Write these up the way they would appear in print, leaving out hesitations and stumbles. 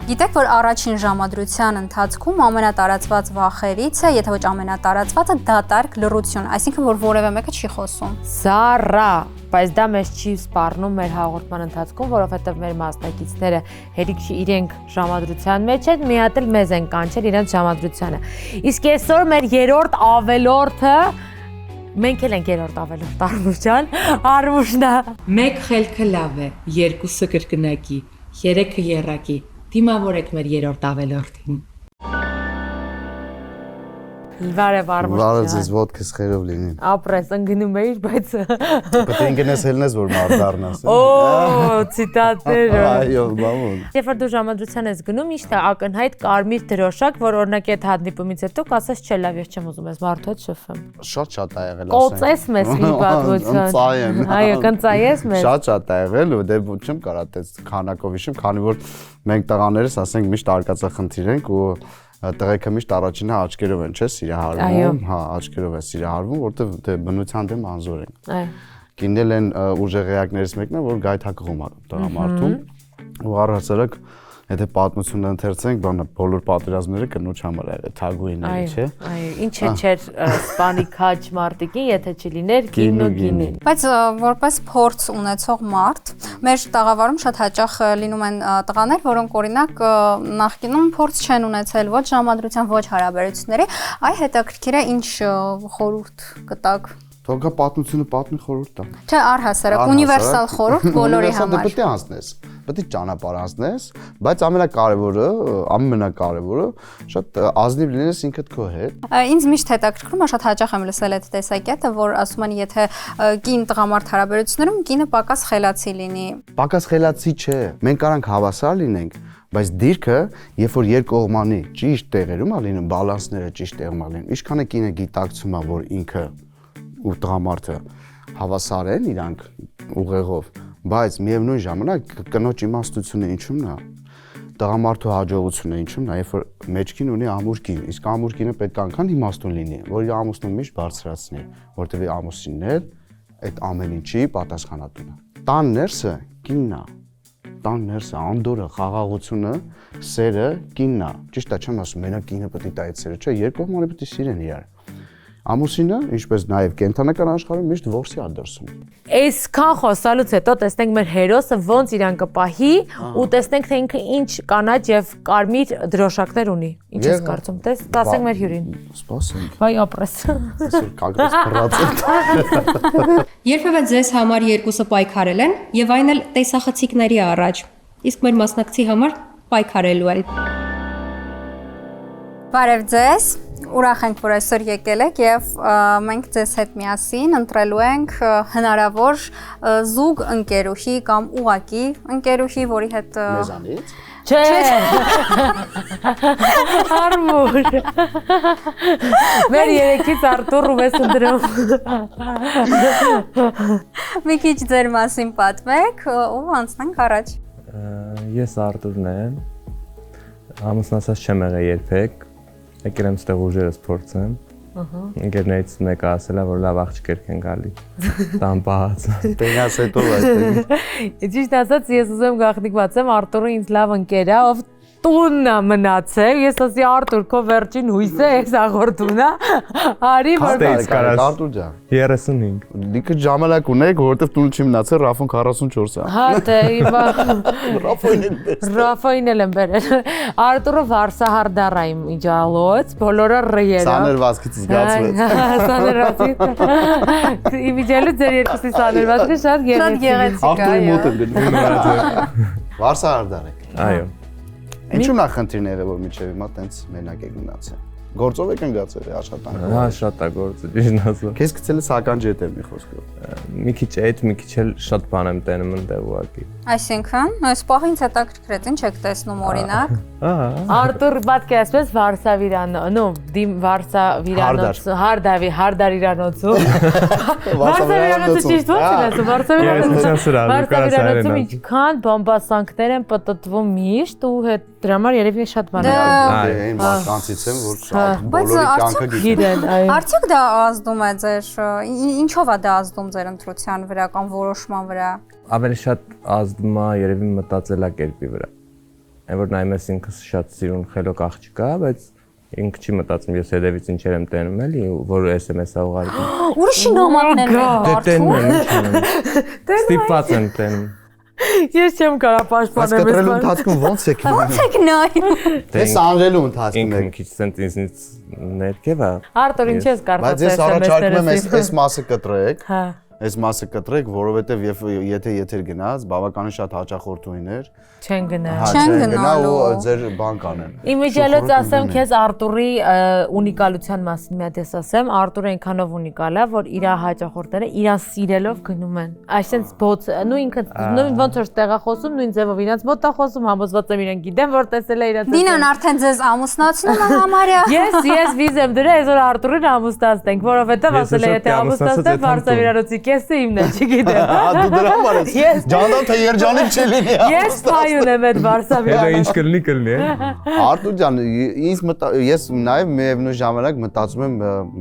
Գիտեք, որ առաջին ժամադրության ընթացքում ամենատարածված վախերից է, եթե ոչ ամենատարածվածը դատարկ լռություն, այսինքն որ որևէ մեկը չի խոսում։ Զառա, բայց դա մեզ չի սպառնում մեր հաղորդման ընթացքում, որովհետև մեր մասնակիցները հերիք չի իրենք ժամադրության մեջ են, մի հատ էլ մեզ են կանչել իրենց ժամադրությանը։ Իսկ այսօր մեր երրորդ ավելորդը մենք էլ ենք երրորդ ավելորդ Արմուշն է։ Մեկ խելքը լավ է, երկուսը կրկնակի, երեքը եռակի։ Դիմավորեք մեր երրորդ ավելորդին։ Բարև Արմուշ։ Բարև ձեզ, ոդքս խերով լինի։ Ապրես, ընկնում էիր, բայց Պետք է ինքնես հելնես, որ մարդ դառնաս։ Օ, ցիտատները։ Այո, բավոն։ Երբ որ դու ժամադրության ես գնում, ի՞նչ է ակնհայտ կարմիր դրոշակ, որ օրինակ այդ հանդիպումից հետո կասես, չէ, լավ, ես չեմ ուզում ես մարդու հետ շփվեմ։ Շատ ա եղել, Կոծես մեզ մի պատմություն։ Ծայեմ։ Այո, կնծայես մեզ։ Շատ ա եղել, ու դե չեմ կարա այդպես քանակով հիշեմ, քանի որ մենք տղաներս, ասենք, միշտ արկածախնդիր ենք ու տղեկը միշտ առաջինը աչքերով են, չէ՞, սիրահարվում, հա, աչքերով են սիրահարվում, որտեղ դե բնության դեմ անզոր են։ Այո։ Կիննել են ուժեղեակներից մեկն է, որ գայթակղում է տղամարդուն, ու առհասարակ եթե պատմությունը ընթերցենք, բանը բոլոր պատերազմները կնոջ համար է թագուհիների, չէ՞։ Այո, ինչը չէր սպանի քաջ մարտիկին, եթե չլիներ գինն ու գինին։ Բայց որպես փորձ ունեցող մարդ, մեր տաղավարում շատ հաճախ լինում են տղաներ, որոնք օրինակ նախկինում փորձ չեն ունեցել ոչ ժամադրության, ոչ հարաբերությունների, այ հետաքրքիր է ինչ խորհուրդ կտակ։ Թողա պատմությունը պատմի խորհուրդ տա։ Չէ, առհասարակ ունիվերսալ խորհուրդ բոլորի համար։ Պետք է անցնես, պետք է ճանապարհ անցնես, բայց ամենակարևորը շատ ազնիվ լինես ինքդ քո հետ։ Ինձ միշտ հետաքրքրում է, շատ հաճախ եմ լսել այդ տեսակետը, որ ասում են, եթե կին տղամարդ հարաբերություններում կինը պակաս խելացի լինի։ Պակաս խելացի չէ, մենք կարանք հավասար լինենք, բայց դիրքը, երբ որ երկկողմանի ճիշտ տեղերում է լինում, բալանսները ճիշտ տեղում է լինում, ինչքան է կինը գիտակցում է, որ ինքը ու տղամարդը հավասար են իրանք ուղեղով, բայց միևնույն ժամանակ կնոջ իմաստությունը ինչու՞մն է, տղամարդու հաջողությունը ինչու՞մն է, երբ որ մեջքին ունի ամուր կին, իսկ ամուր կինը պետք է անգամ իմաստուն լինի, որ իր ամուսնուն միշտ բարձրացնի, որտեղ ամուսինն էլ այդ ամեն ինչի պատասխանատուն է։ Տան ներսը կինն է, տան ներսը անդորը, խաղաղությունը, սերը կինն է։ Ճիշտ է, չեմ ասում, մենակ կինը պետք է տա այդ սերը, չէ, երկկողմանը պետք է սիրեն իրար։ Ամուսինը, ինչպես նաև կենթանական աշխարհում միշտ որսի է դրսում։ Այսքան խոսալուց հետո տեսնենք մեր հերոսը ոնց իրան կպահի ու տեսնենք թե ինքը ինչ կանաչ եւ կարմիր դրոշակներ ունի։ Ինչ ես կարծում, տասենք մեր հյուրին։ Սպասենք։ Վայ ապրես։ Այսօր կագրած փռած։ Երբևէ ձեզ համար երկուսը պայքարել են եւ այն էլ տեսախցիկների առաջ։ Իսկ մեր մասնակցի համար պայքարելու են։ Բարև ձեզ։ Ուրախ ենք, որ այսօր եկել եք եւ մենք ձեզ հետ միասին ընտրելու ենք հնարավոր զուգ ընկերուհի կամ ուղակի ընկերուհի, որի հետ Մեզանից։ Չէ։ Արմուր։ Մեր երեքից Արտուրը մեզ ընտրում։ մի քիչ ձեր մասին պատմեք ու անցնենք առաջ։ Ես Արտուրն եմ։ Ամուսնացած չեմ եղել երբեք։ Եկել եմ ստեղ ուժերս փորձեմ։ Ընկերներից մեկը ասել է, որ լավ աղջիկներ են գալի։ Տան պահած։ Տենաս հետո այդտեղ։ Ճիշտ ասած, ես ուզում եմ գաղտնիք բացեմ, Արտուրը ինձ լավ ընկեր է, ով տունն է մնացել, ես ասի Արտուր, քո վերջին հույսը էս աղորդուն է, արի որ Արտուր ջան։ 35։ Դիքը ժամանակ ունեք, որովհետև տունը չի մնացել, Ռաֆոն 44 է։ Հա դե իվա Ռաֆոին էլ եմ բերել։ Արտուրը վարսահարդար է իմ իջալոց, բոլորը ռեյերը։ Սաներվածքից զգացվեց։ Սաներվածքից։ Իմիջալը ձեր երկուսի սաներվածքը շատ գեղեցիկ է։ Արտուրի մոտ եմ գնում։ Վարսահարդար է։ Այո։ Ինչու՞ նա խնդիրն եղել, որ միջև հիմա տենց մենակ եք մնացել։ Գործով եք ընկածել աշխատանքով։ Հա, շատ է գործը, ճիշտ ասած։ Քեզ գցել է սական ջետ մի խոսքով։ Մի քիչ այդ, մի քիչ էլ շատ բան եմ տենում այնտեղ ուղղակի։ Այսինքն, այս պահին հետաքրքրեց, ինչ եք տեսնում օրինակ։ Արտուր պատկերացրեց Վարսավիրանոցում, դիմ Վարսավիրանոց, Հարդավիրանոցում։ Վարսավիրանոցը ճիշտ ո՞նց է ասում, Վարսավիրանոցում ինչքան բամբասանքներ են պատտվում միշտ ու հետ դրա համար երևի շատ բան է։ Այն մարդկանցից եմ, որ շատ բոլորի կյանքը գիտեն, այո։ Արդյոք դա ազդում է ձեր, ինչով է դա ազդում ձեր ընտրության վրա կամ որոշման վրա։ Ավելի շատ ազդում է երևի մտածելակերպի վրա։ Այն որ նայում ես ինքս շատ սիրուն խելոք աղջիկա, բայց ինքը չի մտածում ես հետևից ինչեր եմ տենում էլի, որ SMS-ա ուղարկում։ Ուրիշի նոմաններն են Տենում բարդում։ եմ, ստիպված եմ տենում։ Ես չեմ կարող Բայց պաշտպանել կտրելու ընթացքում ոնց եք Ո՞նց եք նայում։ Ես անջելու ընթացքում Ինքը եք։ մի քիչ սենց ինձնից ներքև է։ Արտուր, ինչ ես կարծում Բայց ես առաջարկում եմ այս մասը կտրեք։ Հա։ Այս մասը կտրեք, որովհետև եթե եթեր գնաց, բավականին շատ հաճախորդուհիներ Չեն գնա։ Չեն գնա գնալու։ ու ձեր բան կանեն։ Իմիջիալից ասեմ քեզ Արտուրի ունիկալության մասին մի հատ ես ասեմ, Արտուրը այնքանով ունիկալ է, որ իր հաճախորդները իրան սիրելով գնում են։ Այսինքն բոց, նույն ինքը նույն ոնց որ տեղախոսում, նույն ձևով իրանց մոտ է խոսում, համոզված եմ իրեն գիտեմ, որ տեսել է իրանց։ Դինան արդեն ձեզ ամուսնացնում է համարյա։ Ես վիզ եմ դրա, այսօր Արտուրին ամուսնացնենք, որովհետև ասել է եթե ամուսնացնեմ, վարձը իրարոցի կեսը իմն է, չգիտեմ։ Դու դրա համար ես ջանդան թե երջանիկ չլինի։ Ես փայուն եմ այդ վարսավի։ Հետո ինչ կլինի։ Արտուր ջան, ես նաև միևնույն ժամանակ մտածում եմ,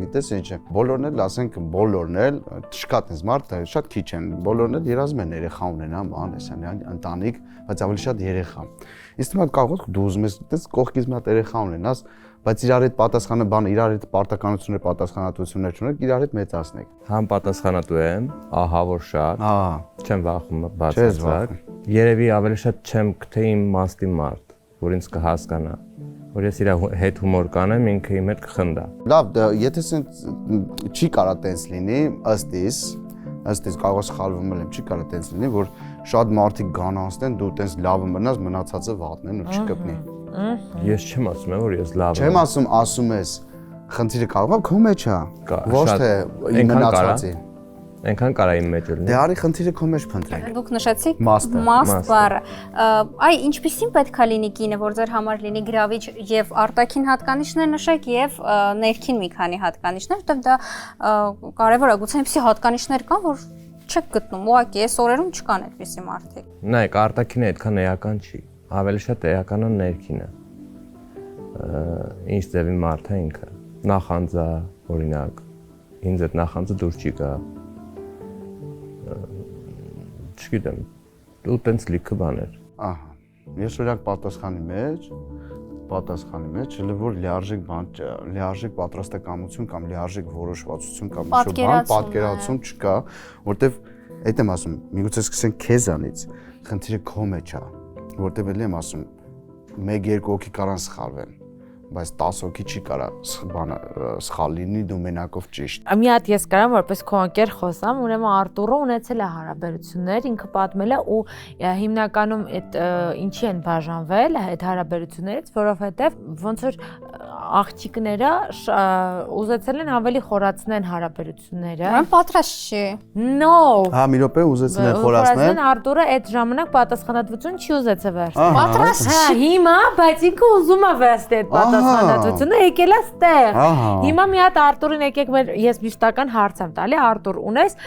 գիտես ինչ է, բոլորն էլ, ասենք բոլորն էլ, չկա տես մարդ, շատ քիչ են, բոլորն էլ երազում են երեխա ունենա, ման, այսինքն ընտանիք, բայց ավելի շատ երեխա։ Իսկ հիմա կարող դու ուզում ես տես կողքից մի հատ երեխա ունենաս, բայց իրար հետ պատասխանը բան, իրար հետ պարտականություններ, պատասխանատվություններ չունեք, իրար հետ մեծացնեք։ Համ պատասխանատու եմ, ահա որ շատ։ Հա։ Չեմ վախում բացարձակ։ Երևի ավելի շատ չեմ գթե իմ մաստի մարդ, որ ինձ կհասկանա, որ ես իր հետ հումոր կանեմ, ինքը իմ հետ կխնդա։ Լավ, եթե սենց չի կարա տենց լինի, ըստ իս կարող է սխալվում եմ, չի կարա տենց լինի, որ շատ մարդիկ գանանցնեն, դու տենց լավը մնաս, մնացածը վատն են ու չկպնի։ Ես չեմ ասում, որ ես լավ եմ։ Չեմ ասում ես, խնդիրը կարող է քո մեջ է, ոչ թե իմ մնացածի։ Այնքան կարա իմ մեջ լինի։ Դե արի խնդիրը քո մեջ փնտրեք։ Դուք նշեցիք Մաստը։ մաստ բառը։ Այ ինչպիսին պետք է լինի կինը, որ ձեր համար լինի գրավիչ եւ արտաքին հատկանիշներ նշեք եւ ներքին մի քանի հատկանիշներ, որտեղ դա կարեւոր է, գուցե այնպիսի հատկանիշներ կան, որ չեք գտնում, ուղղակի այս օրերում չկան այդպիսի մարդիկ։ Նայեք, արտաքինը այդքան էական չի, ավելի շատ էականը ներքինը։ Ինչ ձևի մարդ է ինքը։ Նախանձա, օրինակ, ինձ այդ նախանձը դուր չի գա։ Չգիտեմ, ու տենց լիքը բաներ։ Ահա։ Ես օրինակ պատասխանի մեջ, հələ որ լիարժեք բան, լիարժեք պատրաստակամություն կամ լիարժեք որոշվածություն կամ ինչ-որ բան, պատկերացում չկա, որտեվ այդ եմ ասում, միգուցե սկսենք քեզանից, խնդիրը քո մեջ է, որտեվ էլ եմ ասում, 1-2 հոգի կարան սխալվեն, բայց 10 հոգի չի կարա սխալ լինի դու մենակով ճիշտ։ Մի հատ ես կարամ որպես քո անկեր խոսամ, ուրեմն Արտուրը ունեցել է հարաբերություններ, ինքը պատմել է ու հիմնականում այդ ինչի են բաժանվել այդ հարաբերություններից, որովհետև ոնց որ աղջիկները ուզեցել են ավելի խորացնեն հարաբերությունները։ Ուրեմն պատրաստ չի։ No։ Հա, մի րոպե ուզեցին է խորացնել։ Արտուրը այդ ժամանակ պատասխանատվություն չի ուզեցել վերցնել։ Պատրաստ Հա, հիմա, բայց ինքը ուզում է վերցնել այդ պատասխանատվությունը, եկել է ստեղ։ Հիմա մի հատ Արտուրին եկեք ես միշտական հարց եմ տալի, Արտուր, ունես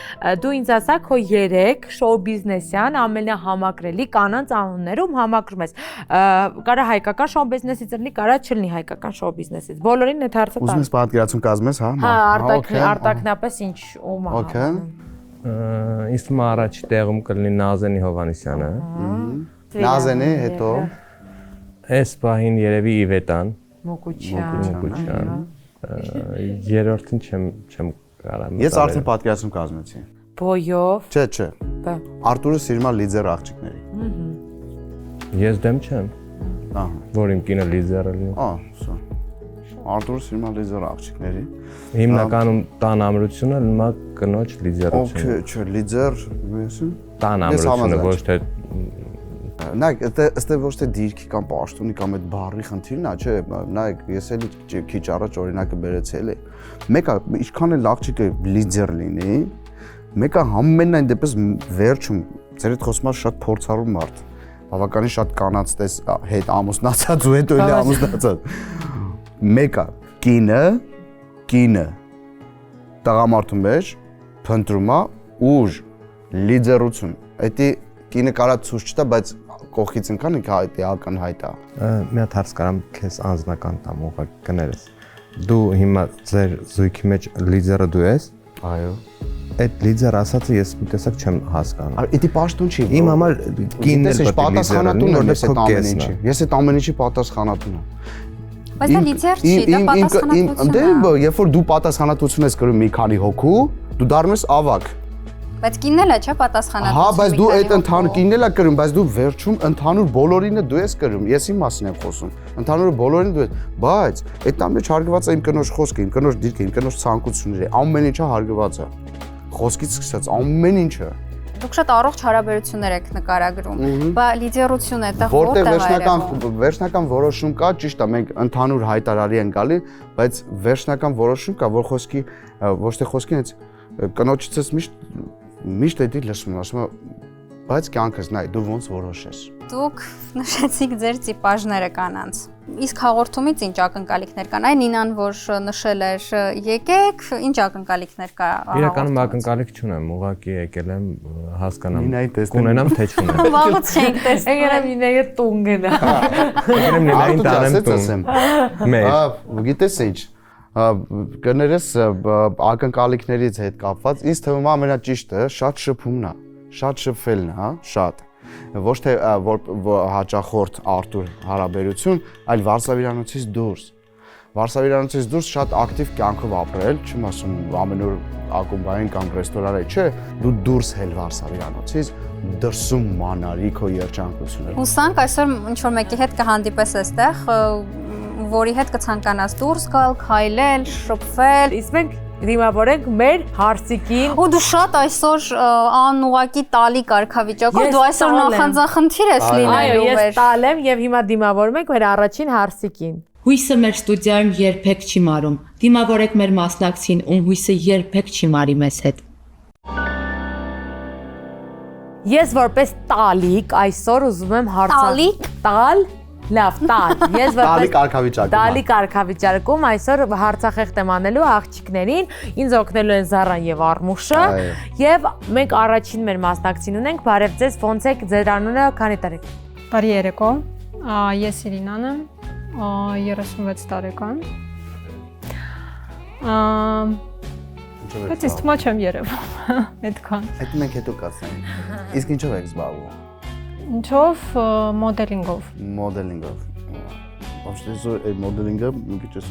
դու ինձ ասա քո 3 շոու բիզնեսյան ամենահամակրելի կանանց անուններում համակրում ես։ Կարա հայկական շոու բիզնեսից լինի, կարա չլինի հայկական շոու բիզնեսից։ Բոլորին այդ հարցը տա։ Ուզում ես պատկերացում կազմես, հա։ Հա, արտակնապես ինչ ում է։ Okay։ Իսկ մա առաջի տեղում կլինի Նազենի Հովանեսյանը։ Նազենի հետո Այս պահին երևի Իվետան։ Մոկուչյան։ Երրորդին չեմ կարա։ Ես արդեն պատկերացում կազմեցի։ Բոյով։ Չէ։ Արտուրը սիրում է լիդեր աղջիկների։ Ես դեմ չեմ։ Ահա։ Որ իմ կինը լիդերը լինի։ Սա։ Արտուրը սիրում է լիդեր աղջիկների։ Հիմնականում տան ամրությունը լմա կնոջ լիդերությունը։ Չէ, լիդեր, եսի։ Տան ամրությունը ոչ թե Նայեք, ըստեղ ոչ թե դիրքի կամ պաշտոնի կամ այդ բառի խնդիրն է, չէ, նայեք, ես էլի քիչ առաջ օրինակը բերեցել եմ։ Մեկը ինչքան էլ աղջիկը լիդեր լինի, մեկը ամենայն դեպս վերջում ձեր հետ խոսում է շատ փորձառու մարդ։ Բավականին շատ կանանց տես հետ ամուսնացած ու հետո էլի ամուսնացած։ Մեկը կինը տղամարդու մեջ փնտրում է ուժ, լիդերություն։ Դա կինը կարա ցույց չտա, բայց կողքից ընկան ինքը հայտական հայտ է։ Մի հատ հարց կարամ քեզ անձնական տամ ուղղակի կներես։ Դու հիմա ձեր զույգի մեջ լիդերը դու ես։ Այո։ այդ լիդեր ասածը ես մի տեսակ չեմ հասկանում։ Իդի պաշտոն չի։ Իմ համար կինն էլ պատասխանատուն եմ ես այդ ամեն ինչի։ Ես այդ ամեն ինչի պատասխանատուն եմ։ Բայց դա լիդեր չի, դա պատասխանատվություն է։ Դե երբ որ դու պատասխանատվություն ես կրում մի քանի հոգու, դու դառնում ես ավակ։ Բայց կինն էլ է, չէ, պատասխանատվություն։ Հա, բայց դու այդ ընդհանուր կինն էլ է կրում, բայց դու վերջում ընդհանուր բոլորինը դու ես կրում։ Ես իմ մասին եմ խոսում։ Ընդհանուր բոլորին դու ես, բայց այդ տան մեջ հարգված է իմ կնոջ խոսքը, իմ կնոջ դիրքը, իմ կնոջ ցանկությունները, ամեն ինչը հարգված է։ Խոսքից սկսած ամեն ինչը։ Դուք շատ առողջ հարաբերություններ եք նկարագրում, բայց լիդերությունը այդտեղ որտեղ է։ Վերջնական որոշում կա, ճիշտ է, մենք ընդհանուր հայտարարի են գալի, բայց վերջնական որոշում կա, որ խոսքի ոչ թե խոսքին էց կնոջից միշտ էդի լսում եմ, ասում եմ, բայց կյանքս նայ, դու ոնց որոշես։ Դուք նշեցիք ձեր տիպաժները կանանց։ Իսկ հաղորդումից ինչ ակնկալիքներ կան։ Այն Նինան, որ նշել էր, եկեք, ինչ ակնկալիքներ կա։ Իրականում ակնկալիք չունեմ, ուղղակի եկել եմ հասկանամ, Նինայի տեսնեմ։ կունենամ թե չունեմ։ Վաղուց չենք տեսնում։ Եկել եմ Նինայի տուն գնա։ Եկել եմ Նինային տանեմ տուն։ Մեր։ Գիտես ինչ, կներես ակնկալիքներից հետ կապված, ինձ թվում է ամենաճիշտը շատ շփումն է, շատ շփվելն է, հա, շատ։ Ոչ թե հաճախորդ Արտուր հարաբերություն, այլ Վարշավիրանոցից դուրս։ Վարշավիրանոցից դուրս շատ ակտիվ կյանքով ապրել, չեմ ասում ամեն օր ակումբային կամ ռեստորանի, չէ, դու դուրս հել Վարշավիրանոցից, դրսում մանարի քո երջանկությունը։ Հուսանք այսօր ինչ որ մեկի հետ կհանդիպես այստեղ, որի հետ կցանկանաս դուրս գալ, քայլել, շփվել։ Իսկ մենք դիմավորենք մեր հարսիկին։ Ու դու շատ այսօր անուղակի տալի կարգավիճակով, դու այսօր նախանձախնդիր ես լինելու Այո, մեր։ ես տալ եմ եւ հիմա դիմավորում ենք մեր առաջին հարսիկին։ Հույսը մեր ստուդիայում երբեք չի մարում։ Դիմավորեք մեր մասնակցին, ում հույսը երբեք չի մարի մեզ հետ։ Ես որպես տալիկ այսօր ուզում եմ Տալիկ? տալ, լավ, տալ։ Ես Տալի որպես կարգավիճակում։ տալի կարգավիճակում այսօր հարցախեղտ եմ անելու աղջիկներին, ինձ օգնելու են Զարան եւ Արմուշը, եւ մենք առաջին մեր մասնակցին ունենք, բարև ձեզ, ոնց եք, ձեր անունը, քանի տարի եք։ Բարի երեկո, ես Իրինան եմ, 36 տարեկան, բայց ես թվում է չեմ երևում, այդքան։ Այդ մենք հետո կասենք։ Իսկ ինչով եք զբաղվում։ Ինչով մոդելինգով։ Մոդելինգով։ Ոչ թե մոդելինգը մի քիչ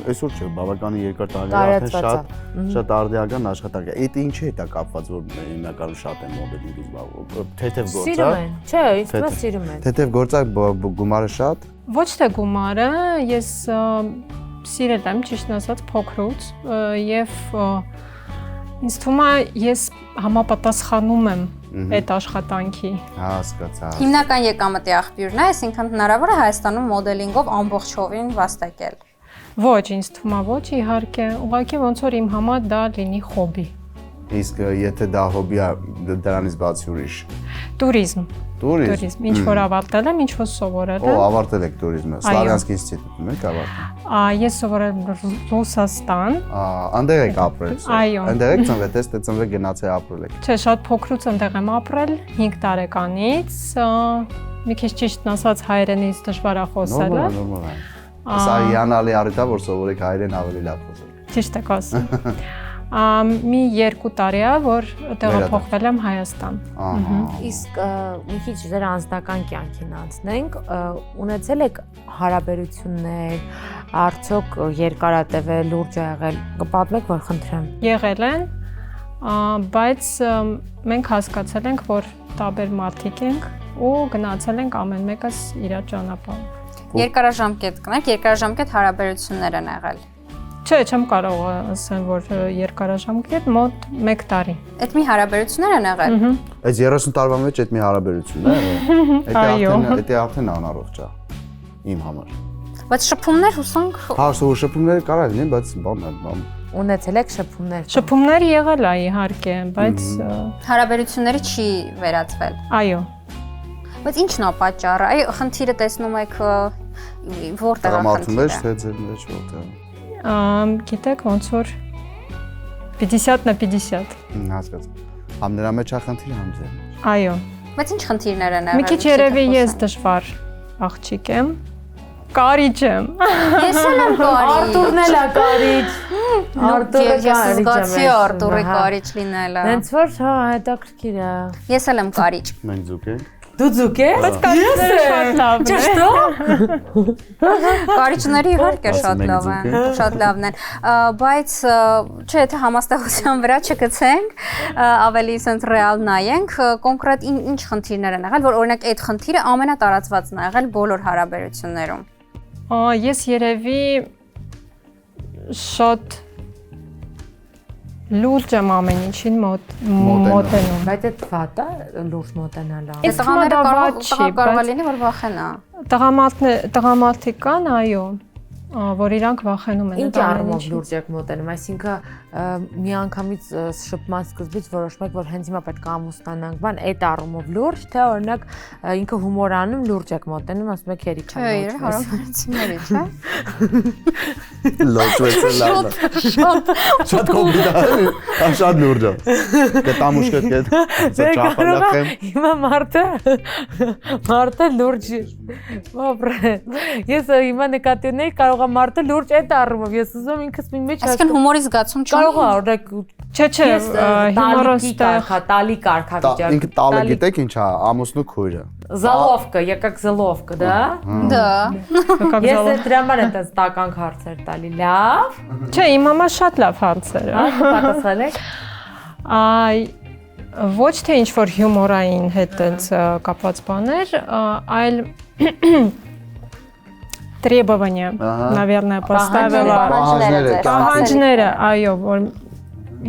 այսօր չէ, բավականին երկար տարիներ արդեն շատ արդիական աշխատանք է։ Այդ ինչի հետ է կապված, որ հիմնականում շատ են մոդելինգի զբաղվում։ Թեթև գործ է։ Սիրում են, չէ, ինձ սիրում են։ Թեթև գործ է, գումարը շատ։ Ոչ թե գումարը, ես սիրել եմ, ճիշտն ասած, փոքրուց եւ ինձ թվում է ես համապատասխանում եմ այդ աշխատանքի։ Հասկացա։ Հիմնական եկամտի աղբյուրն է, այսինքն հնարավոր է Հայաստանում մոդելինգով ամբողջովին վաստակել։ Ոչ, ինձ թվում է ոչ, իհարկե, ուղղակի ոնց որ իմ համար դա լինի հոբի։ Իսկ եթե դա հոբի է, դրանից բացի ուրիշ։ Տուրիզմ։ Տուրիզմ։ Ինչ որ ավարտել եմ, ինչ որ սովորել եմ։ Ավարտել եք տուրիզմը, Սլավյանսկի ինստիտուտում եք ավարտել։ Ես սովորել եմ Ռուսաստան։ Այնտեղ եք ապրել։ Այո։ Այնտեղ եք ծնվել, թե ծնվել գնացել ապրել եք։ Չէ, շատ փոքրուց այնտեղ եմ ապրել, 5 տարեկանից։ Մի քիչ ճիշտն ասած հայերենից դժվար է խոսելը։ Նորմալ է։ Սա հիանալի առիթ է, որ սովորեք հայերեն ավելի լավ խոսել։ Ճիշտ եք ասում։ Մի 2 տարի է, որ տեղափոխվել եմ Հայաստան։ Իսկ մի քիչ ձեր անձնական կյանքին անցնենք, ունեցել եք հարաբերություններ, արդյոք երկարատև է, լուրջ է եղել, կպատմեք, որ խնդրեմ։ Եղել են, բայց մենք հասկացել ենք, որ տարբեր մարդիկ ենք ու գնացել ենք ամեն մեկս իր ճանապարհով։ Երկարաժամկետ կնեք, երկարաժամկետ հարաբերություններ են եղել։ Չէ, չեմ կարող ասել, որ երկարաժամկետ մոտ 1 տարի։ Այդ մի հարաբերություններ են եղել։ Այս 30 տարվա մեջ այդ մի հարաբերությունն է։ Դա արդեն անառողջ է իմ համար։ Բայց շփումներ հուսանք։ Հա, շփումները կարող լինեն, բայց բան Ունեցել եք շփումներ։ Շփումներ եղել է իհարկե, բայց Հարաբերությունների չի վերածվել։ այո։ Բայց ի՞նչն է պատճառը։ Այ խնդիրը տեսնում եք որտեղ է Տրամարդու մեջ, խնդիրը։ թե ձեր մեջ որտեղ։ Գիտեք, ոնց որ 50 на 50։ Հասկացա։ Համ նրա մեջ է խնդիրը, համ ձեր մեջ։ Այո։ Բայց ինչ խնդիրներ են եղել։ Մի քիչ երևի ես դժվար աղջիկ եմ։ Կարիճ եմ։ Ես էլ եմ կարի։ Արտուրն էլ է կարիճ։ Արտուրը Ես զգացի Արտուրի կարիճ լինելը։ Հենց որ հա հետաքրքիր է։ Ես էլ եմ կարիճ։ Մենք ձուկ ենք։ Դու ձուկ ես։ Բայց կարիճները շատ լավն է։ Ճիշտ։ Կարիճները իհարկե շատ Ասում լավ եք են, ձուկ շատ լավն են, բայց չէ, թե համաստեղության վրա չգցենք, ավելի sense ռեալ նայենք, կոնկրետ ինչ խնդիրներ են եղել, որ օրինակ այդ խնդիրը ամենատարածվածն է եղել բոլոր հարաբերություններում։ Ես երևի շատ լուրջ եմ ամեն ինչին մոտենում։ Բայց այդ վատ է լուրջ մոտենալը։ Իսկ տղաները կարող է լինի, որ վախենա։ Տղամարդիկ կան, այո, որ իրանք վախենում են։ Ինչ առումով լուրջ եք մոտենում, այսինքն միանգամից շփման սկզբից որոշում եք, որ հենց հիմա պետք է ամուսնանանք, բան, այդ առումով լուրջ, թե օրինակ ինքը հումոր անում, լուրջ եք մոտենում, ասում եք երիք Չէ, իր հարաբերությունների, չէ։ Լոճվեց լավ։ Շատ կոմպլիկատ, շատ լուրջ է։ Կտամուշկը կետ, ճապալակեմ։ Հիմա մարդը լուրջ մոբրե։ Ես հիմա նկատի ունեի, կարող է մարդը լուրջ այդ առումով, ես ուզում եմ ինքս մի մեջ Այսինքն հումորի զգացում չունի։ կարող է օրինակ Չէ, հումորոստեղ տալի կարգավիճակ։ Ինքը տալը գիտեք ինչ է, ամուսնու քույրը։ Զալովկա, եկակ զալովկա, դա։ Դա։ Ես դրա համար եմ տես տականք հարցեր տալի, լավ։ Չէ, իմ մամա շատ լավ հարցեր է։ Պատասխանել եք։ Այ ոչ թե ինչ որ հյումորային հետ տենց կապված բաներ, այլ требования, наверное, поставила պահանջները, այո, որ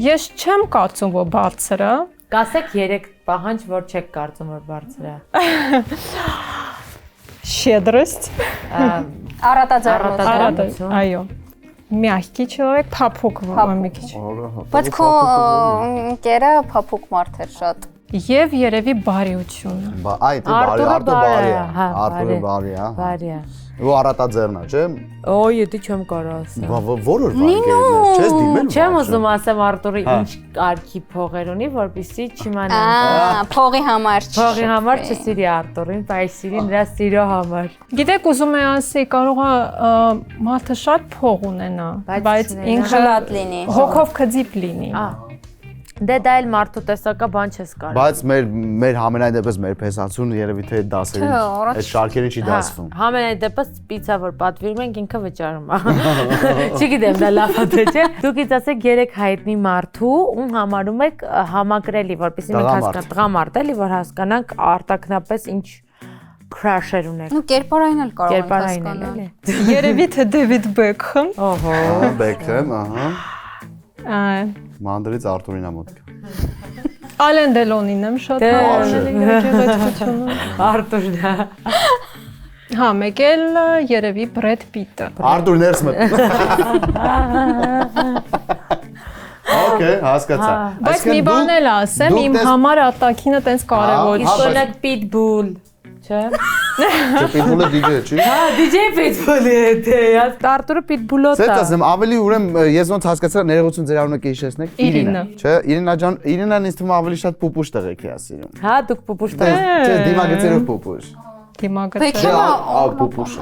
ես չեմ կարծում, որ բարձր է։ Կասեք 3 պահանջ, որ չեք կարծում, որ բարձր է։ Щедрость, Առատաձեռնություն։ այո։ Мягкий человек, փափուկ մի քիչ։ Բայց քո ընկերը փափուկ մարդ էր շատ։ Եվ երևի բարիությունը։ Այդ բարի, Արտուրը բարի է։ Արտուրը բարի է։ Բարի է։ Ու առատաձեռնա, չէ։ Օй, դի չեմ կարող ասել։ Որ վանգերներ, չես դիմել։ Չեմ ուզում ասեմ Արտուրը ինչ կարգի փողեր ունի, որպեսզի չիմանան։ Փողի համար չի։ Փողի համար չսիրի Արտուրին, բայց սիրի նրա սիրո համար։ Գիտեք, ուզում եմ ասել, կարող է մարդը շատ փող ունենա, բայց ինքը Ժլատ լինի։ հոգով քծիպ լինի։ Դե դա էլ մարդու տեսակա բան չես կարող։ Բայց մեր համենայն դեպս մեր փեսացուն երևի թե դասերին այդ շարքերին չի դասվում։ Համենայն դեպս պիցա որ պատվիրում ենք ինքը վճարում է։ Չգիտեմ դա լավ է թե չէ։ Դուք ինձ ասեք 3 հայտնի մարդու ում համարում եք համակրելի, որպեսզի մենք հասկանանք տղամարդ էլի, որ հասկանանք արտակնապես ինչ crush-եր ունեք։ Ну կերպարային էլ կարող ենք Կերպարային էլ հասկանալ։ էլի։ Երևի թե Դեվիդ Բեքհեմ։ Օհո։ Բեքհեմ, ահա։ Այ Մանդրից Արտուրին ամոթ։ Ալեն Դելոնին եմ շատ հավանել եկեղեցությունը։ Արտուրն է։ Հա, մեկ էլ երևի Բրեդ Պիտը։ Արտուր ներս մտ։ Okay, հասկացա։ Բայց մի բան էլ ասեմ, իմ համար ատակինը տենց կարևոր է։ Իսկ օրինակ Pitbull, չէ՞։ Pitbull-ը DJ չի։ Հա, DJ Pitbull-ը է, Արտուրը Pitbull-ը Սա ասեմ, ավելի ուրեմն ես ոնց հասկացա ներողություն ձեր անունը կհիշեցնեք։ Իրինա։ Չէ, Իրինա ջան, Իրինան ինձ թվում ավելի շատ պուպուշ տղեկ է ասիրում։ Հա, դուք պուպուշ տեղ։ Չէ, դիմագծերով պուպուշ։ Դիմագծը։ Պուպուշ։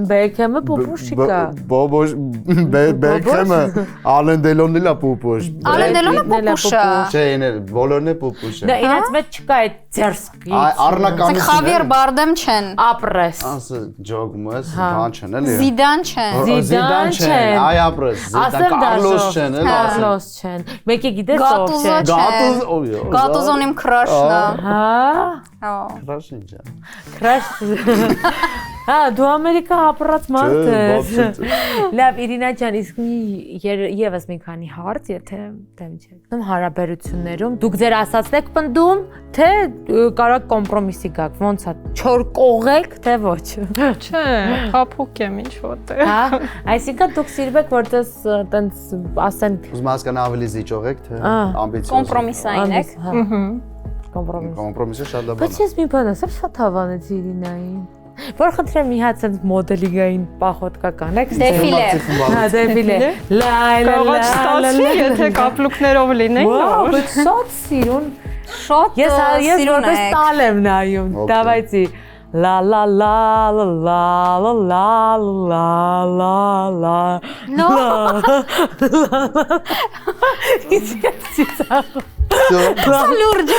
Բեքհեմը պուպուշ չկա։ Բոբոշ Բեքհեմը Ալեն Դելոնն էլ է պուպուշ։ Ալեն Դելոնը պուպուշ է։ Չէ, իներ բոլորն է պուպուշ է։ Դա իրաց մեջ չկա այդ ձերսկի։ Առնականություն։ Խավիեր Բարդեմ չեն։ Ապրես։ Ասը ջոգմս, բան չեն էլի։ Զիդան չեն։ Զիդան չեն։ Այ ապրես, Զիդան Կարլոս չեն, էլի։ Կարլոս չեն։ Մեկը գիտես ով չէ։ Գատուզո Գատուզ, օյ։ Գատուզոն իմ քրաշն է։ Հա։ Հա։ Քրաշ ինչ է։ Քրաշ։ Հա, դու Ամերիկա ապրած մարդ ես։ Լավ, Իրինա ջան, իսկ եւս մի քանի հարց, եթե դեմ չեք։ Հարաբերություններում դուք ձեր ասածն եք պնդում, թե կարող կոմպրոմիսի գաք, ոնց է, չոր կողեք, թե ոչ։ Չէ, փափուկ եմ ինչ որտեղ։ Հա, այսինքն դուք սիրում եք, որտես տենց ասեն Ուզում հասկանալ ավելի զիջող եք, թե ամբիցիոզ։ Կոմպրոմիսային եք։ կոմպրոմիս։ Կոմպրոմիսը շատ լավ Բայց բան է։ ես մի բան ասեմ, շատ հավանեցի Իրինային։ Որ խնդրեմ մի հատ sense մոդելինգային պախոտկա կանեք։ Դեֆիլե։ Հա, դեֆիլե։ Կարող ստացվի, եթե կապլուկներով լինեին։ Բայց շատ սիրուն։ Շատ Ես սիրուն որպես եք։ տալ եմ նայում։ Դավայցի։ La la la la la la la la la la. No. Լուրջ։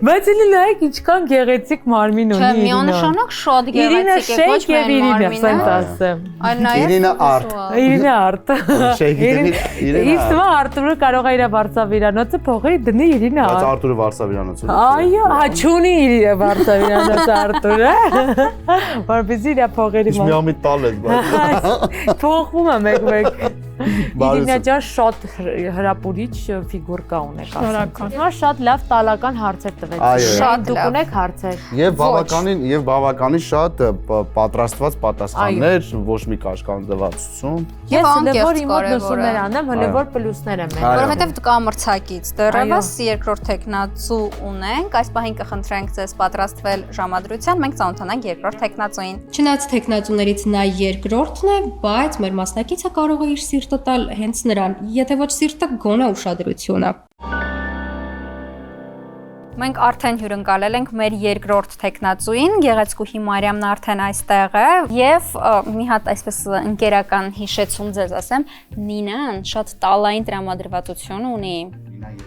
Բայց էլի նայեք ինչքան գեղեցիկ մարմին ունի Չէ, միանշանակ շատ գեղեցիկ է, ոչ միայն Իրինա, մարմինը։ այլ նաև Իրինա Արտ։ Իրինա Արտ։ Շեյքի Իրինա։ Իսկ մա Արտուրը կարող է իր Վարշավիրանոցը փողի դնի Իրինա Բայց Արտ։ Արտուրը Վարշավիրանոցը։ Այո, հաչունի իր Վարշավիրանոցը Արտուրը։ Որպեսզի իր փողերի Ինչ մի ամի տալ է, բայց։ Փողում է մեկ-մեկ։ Իրինա ջան շատ հրապուրիչ ֆիգուր կա ունեք ասեմ։ Հիմա շատ լավ տալական հարցեր տվեք։ Շատ դուք լավ։ ունեք հարցեր։ Եվ բավականին շատ պատրաստված պատասխաններ, ոչ մի կաշկանդվածություն։ Ես անկեղծ հնևոր իմ մոտ կարևոր է։ լսումներ անեմ, հնևոր պլյուսներ եմ եղել։ Որովհետև դուք ամրցակից դեռևս երկրորդ տեխնացու ունենք, այս պահին կխնդրենք ձեզ պատրաստվել ժամադրության, մենք ծանոթանանք երկրորդ տեխնացուին։ Չնայած տեխնացուներից նա երկրորդն է, բայց մեր մասնակիցը կարող է իր սիրտը տալ հենց նրան, եթե ոչ սիրտը գոնե ուշադրությունը։ Մենք արդեն հյուրընկալել ենք մեր երկրորդ տեխնացուին, Գեղեցկուհի Մարիամն արդեն այստեղ է եւ մի հատ այսպես ընկերական հիշեցում ձեզ ասեմ, Նինան շատ տալային տրամադրվածություն ունի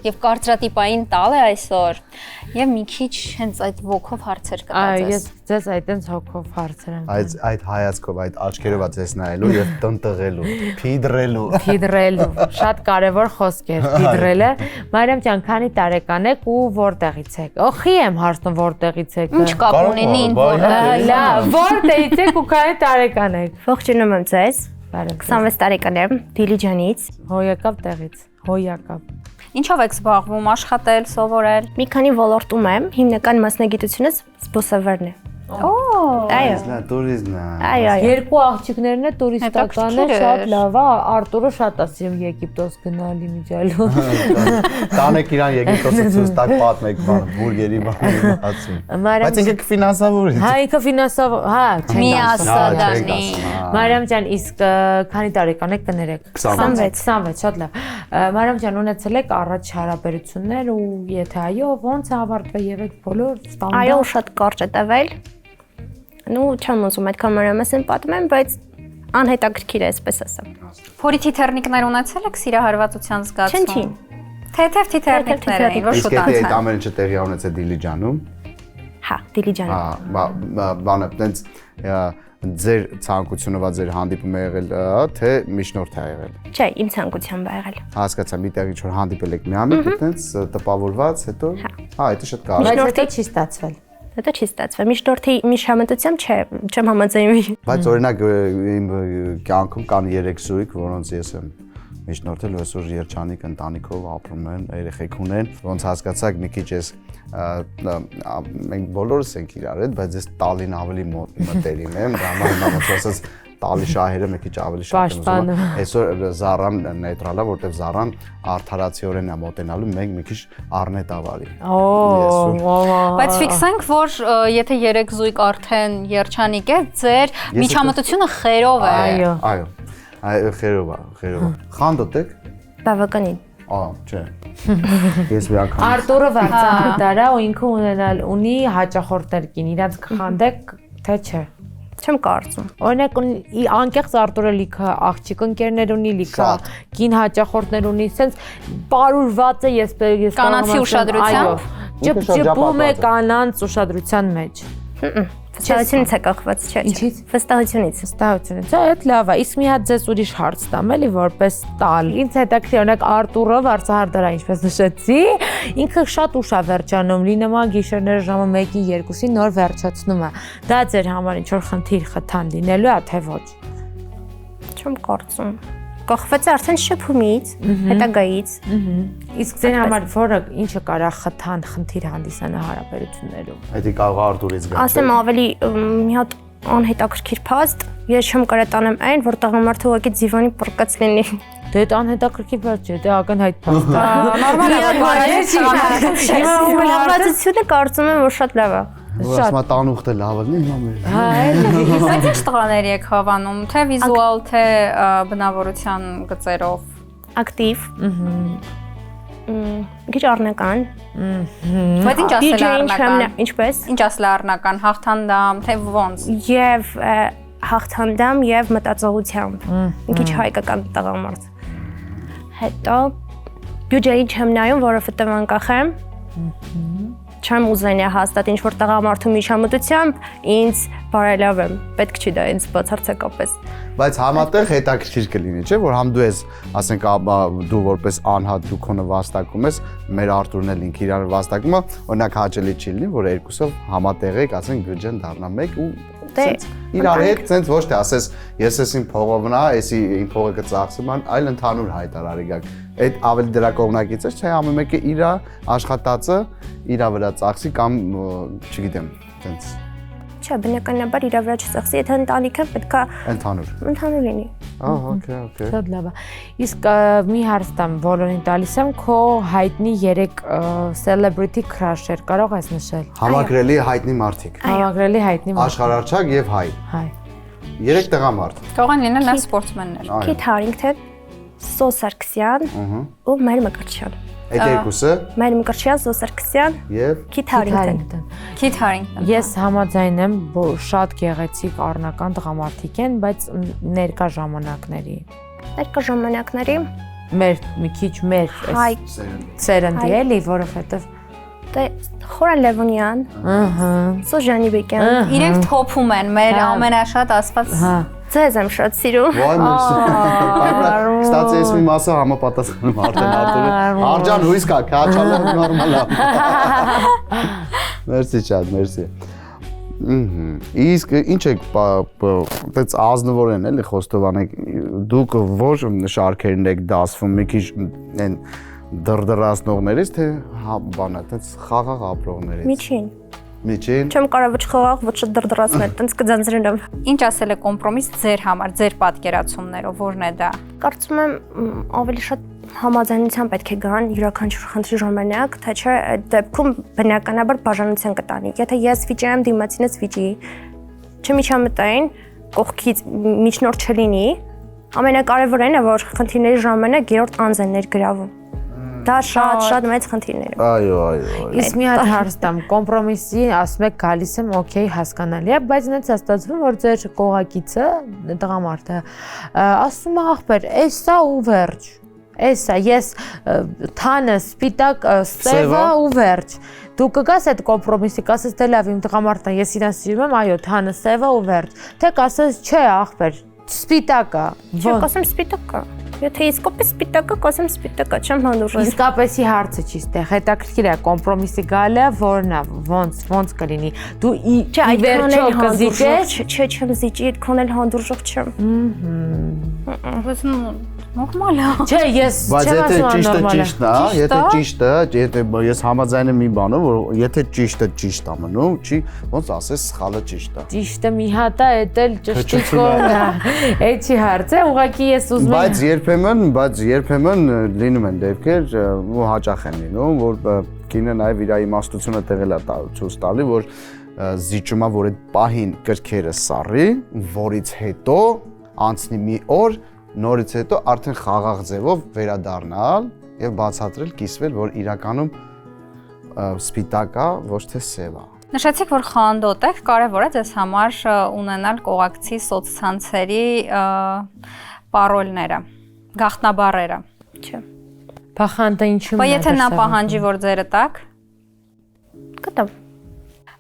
եւ կարծրատիպային տալ է այսօր եւ մի քիչ հենց այդ ոգով հարցեր Այո, կտածես։ ես ձեզ այդտենց հոգով հարցեր եմ։ Այդ հայացքով, այդ աչքերով ձեզ նայելու եւ տնտղելու, փիդրելու։ Փիդրելու, շատ կարևոր խոսք է փիդրելը։ Մարիամ ջան, քանի տարեկան եք ու որտեղից եք։ Օխի եմ հարցնում որտեղից եք։ Ինչ կապ ունենի որտեղ։ Լավ, որտեղից եք ու քանի տարեկան եք։ Ողջունում եմ ձեզ։ Բարև։ 26 տարեկան եմ, Դիլիջանից։ Հոյակապ տեղից։ Հոյակապ։ Ինչով եք զբաղվում, աշխատել, սովորել։ Մի քանի ոլորտում եմ, հիմնական մասնագիտությունս զբոսավարն է։ Այո։ Տուրիզմն է։ Այո։ Երկու աղջիկներն է տուրիստական է, Հետաքրքիր շատ էր։ լավ է, Արտուրը շատ ասում Եգիպտոս գնալի միջալու։ Տանեք իրան Եգիպտոսը ցույց տակ պատմեք բան, բուրգերի բանը ասում։ Բայց ինքը կֆինանսավորի։ Հա, ինքը ֆինանսավ, հա, Մի չենք ասա դանի։ Մարիամ ջան, իսկ քանի տարեկան եք կներեք։ 26, շատ լավ։ Մարիամ ջան, ունեցել եք առաջ հարաբերություններ ու եթե այո, ո՞նց է ավարտվել եւ եք բոլոր ստանդարտ։ Այո, շատ կարճ է տվել։ Ну, չեմ ուզում այդքան մանրամասն պատմեմ, բայց անհետաքրքիր է, այսպես ասեմ։ Փորի թիթեռնիկներ ունեցել եք սիրահարվածության զգացում։ Չնչին։ Թեթև թիթեռնիկներ էին, ոչ Իսկ եթե այդ շուտացան։ ամեն ինչը տեղի ունեցել Դիլիջանում, Հա, Դիլիջան։ բանը տենց ձեր ցանկությունով ձեր հանդիպում է եղել, թե միջնորդ է եղել։ Չէ, իմ ցանկությամբ է եղել։ Հասկացա, մի տեղի ինչ որ հանդիպել եք մի ամիտ, տենց տպավորված, հետո հա, դա շատ կարևոր։ Բայց հետո չի ստացվել։ Դա չի ստացվել։ Միջնորդի միջամտությամբ չեմ համաձայնվի։ Բայց օրինակ իմ կյանքում կան 3 զույգ, որոնց ես եմ միջնորդել, այսօր երջանիկ ընտանիքով ապրում են, երեխեք ունեն, ոնց հասկացաք մի քիչ ես մենք բոլորս ենք իրար հետ, բայց ես տալին ավելի մտերիմ եմ, դա համար ոնց ասած տալի շահերը մի քիչ ավելի շատ եմ ուզում։ Այսօր Զարան նեյտրալ է, որտեվ Զարան արդարացիորեն է մոտենալու, մենք մի քիչ առնետավարի։ Բայց ֆիքսենք, որ եթե 3 զույգ արդեն երջանիկ է, ձեր միջամտությունը խերով է։ Այո, խերով է։ Խանդոտ եք։ Բավականին։ Չէ։ Ես մի անգամ Արտուրը վարձահատարա ու ինքը ունի հաճախորդներ կին, իրանց կխանդեք, թե չէ։ Չեմ կարծում։ Օրինակ անկեղծ Արտուրը լիքը աղջիկ ընկերներ ունի, լիքը կին հաճախորդներ ունի, սենց պարուրված է ես կանանցի ուշադրությամբ։ Ճպճպում է կանանց ուշադրության մեջ։ Վստահությունից է կախված, չէ։ Ինչից։ Վստահությունից։ Վստահությունից։ Այդ լավ է։ Իսկ մի հատ ձեզ ուրիշ հարց տամ, էլի որպես տալ։ Ինձ հետաքրքիր օրինակ Արտուրը վարձահարդարա, ինչպես նշեցի, ինքը շատ ուշ է վերջանում, լինում գիշերները ժամը 1-ին 2-ին նոր վերջացնում է։ Դա ձեր համար ինչ որ խնդիր խթան լինելու է, թե ոչ։ Չեմ կարծում։ Կախված է արդեն շփումից, հետագայից։ Իսկ ձեր համար որը ինչը կարող խթան խնդիր հանդիսանա հարաբերություններում։ Դա կարող է Արտուրից գալ։ Ասեմ ավելի մի հատ անհետաքրքիր փաստ, ես չեմ կարող տանեմ այն, որ տղամարդը ուղղակի ձիվանի պրկած լինի։ Դե դա անհետաքրքիր բան չէ, դա ակնհայտ փաստ է։ Նորմալ է, Բնավորությունը կարծում եմ, որ շատ լավ է։ Ասма տանուխտը լավ է, հիմա մեր։ Հա, էլի։ Բայց ինչ տղաների եք հավանում, թե վիզուալ, թե բնավորության գծերով։ Ակտիվ։ Քիչ առնական։ Բայց ինչ ասել DJ-ին առնական։ ինչպես։ Ինչ ասել առնական, հաղթանդամ, թե ոնց։ Եվ հաղթանդամ եւ մտածողությամբ։ Քիչ հայկական տղամարդ։ Հետո բյուջեի չեմ նայում, որովհետեւ անկախ եմ։ Չեմ ուզենա հաստատ ինչ որ տղամարդու միջամտությամբ ինձ բարելավ եմ։ Պետք չի դա ինձ բացարձակապես։ Բայց համատեղ հետաքրքիր կլինի, չէ՞, որ համ դու ես, ասենք, դու որպես անհատ դու քոնը վաստակում ես, մեր Արտուրն էլ ինքը իրար վաստակում է, օրինակ հաճելի չի լինի, որ երկուսով համատեղ եք, ասենք, բյուջեն դառնա մեկ ու իրար հետ ցենց ոչ թե ասես ես ես իմ փողովնա, էսի իմ փողը կծախսեմ, այլ ընդհանուր հայտարարի գակ։ Այդ ավելի դրա կողմնակից է, չէ՞, ամեն մեկը իր աշխատածը իր վրա ծախսի կամ չգիտեմ, ցենց Չէ, բնականաբար իր վրա չծախսի, եթե ընտանիքը պետքա ընդհանուր լինի։ Okay. Շատ լավ է։ Իսկ մի հարց տամ, բոլորին տալիս եմ, քո հայտնի 3 celebrity crush-եր կարող ես նշել։ Համակրելի հայտնի մարդիկ։ Համակրելի հայտնի մարդիկ։ Աշխարհարչակ եւ հայ։ Հայ։ 3 տղամարդ։ Կարող են լինել նաև սպորտսմեններ։ Քիթ Հարինգթոն, Սո Սարգսյան ու Մեր Մկրտչյան։ Այդ երկուսը Մեր Մկրտչյան, Սո Սարգսյան եւ Քիթ Հարինգթոն։ Քիթ Հարինգթոն։ Ես համաձայն եմ, շատ գեղեցիկ առնական տղամարդիկ են, բայց ներկա ժամանակների։ Ներկա ժամանակների Մի քիչ մեր հայ սերնդի էլի, որովհետեւ դե Խորան Լևոնյան, Սո Ժանիբեկյան, Իրենք թոփում են մեր ամենաշատ ասված։ Ձեզ եմ շատ սիրում։ Ոայ մերսի։ Կստացի ես մի մասը համապատասխանում արդեն Արտուրը։ Արջան հույս կա, քաչալը նորմալ է։ Մերսի շատ, մերսի։ Իսկ ինչ եք այդպես ազնվորեն էլի խոստովանեք, դուք որ շարքերն եք դասվում, մի քիչ այն դրդրացնողներից թե բան այդպես խաղաղ ապրողներից։ Միջին։ Չեմ կարող ոչ խաղաղ, ոչ դրդրացնել, տենց կձանձրենամ։ Ինչ ասել է կոմպրոմիս ձեր համար, ձեր պատկերացումներով, որն է դա։ Կարծում եմ ավելի շատ համաձայնության պետք է գան յուրաքանչյուր խնդրի ժամանակ, թե չէ այդ դեպքում բնականաբար բաժանության կտանի։ Եթե ես վիճեմ, դիմացինս վիճի, չմիջամտային, կողքից միջնորդ չլինի, ամենակարևորն է, որ խնդիրների ժամանակ երրորդ անձ է ներգրավում։ Դա շատ մեծ խնդիրներ է։ Այո։ Իսկ մի հատ հարց տամ, կոմպրոմիսի ասում եք գալիս եմ, օքեյ, հասկանալի է, բայց ինձ է ստացվում, որ ձեր կողակիցը, տղամարդը, ասում է ախպեր, էսա ու վերջ։ Էսա, ես թանը, սպիտակ, սևա ու վերջ։ Դու կգաս այդ կոմպրոմիսի, կասես դե լավ, իմ տղամարդն է, ես իրան սիրում եմ, այո, թանը, սևա ու վերջ։ Թե կասես, չէ, ախպեր, սպիտակա։ Չէ, կասեմ սպիտակա։ Եթե իսկապես սպիտակը, կասեմ սպիտակը, չեմ հանդուրժել։ Իսկապեսի հարցը չի ստեղ, հետաքրքիր է, կոմպրոմիսի գալը որն է, ոնց կլինի։ Դու ի վերջո կզիջես։ Չէ, չեմ զիջի, այդքան էլ հանդուրժող չեմ։ Բայց նորմալ է։ Չէ, ես չեմ ասում նորմալ է։ Եթե ես համաձայն եմ մի բանով, որ եթե ճիշտը ճիշտ է մնում, չի, ոնց ասես սխալը ճիշտ է։ Ճիշտը մի հատ է, դա էլ ճշտի կողմն է։ Այդ չի հարցը, ուղղակի ես ուզում եմ։ Բայց երբեմն լինում են դեպքեր ու հաճախ են լինում, որ կինը նաև իր իմաստությունը տեղել է ցույց տալի, որ զիջումա, որ այդ պահին կրքերը սառի, որից հետո անցնի մի օր, նորից հետո արդեն խաղաղ ձևով վերադառնալ եւ բացատրել, կիսվել, որ իրականում սպիտակա ոչ թե սև է։ Նշեցիք, որ խանդոտ եք, կարևոր է ձեզ համար ունենալ կողակցի սոցցանցերի պարոլները, գաղտնաբառերը։ Չէ։ Փախանդը ինչու՞մ է։ Բայց եթե նա պահանջի, որ ձերը տակ, կտամ։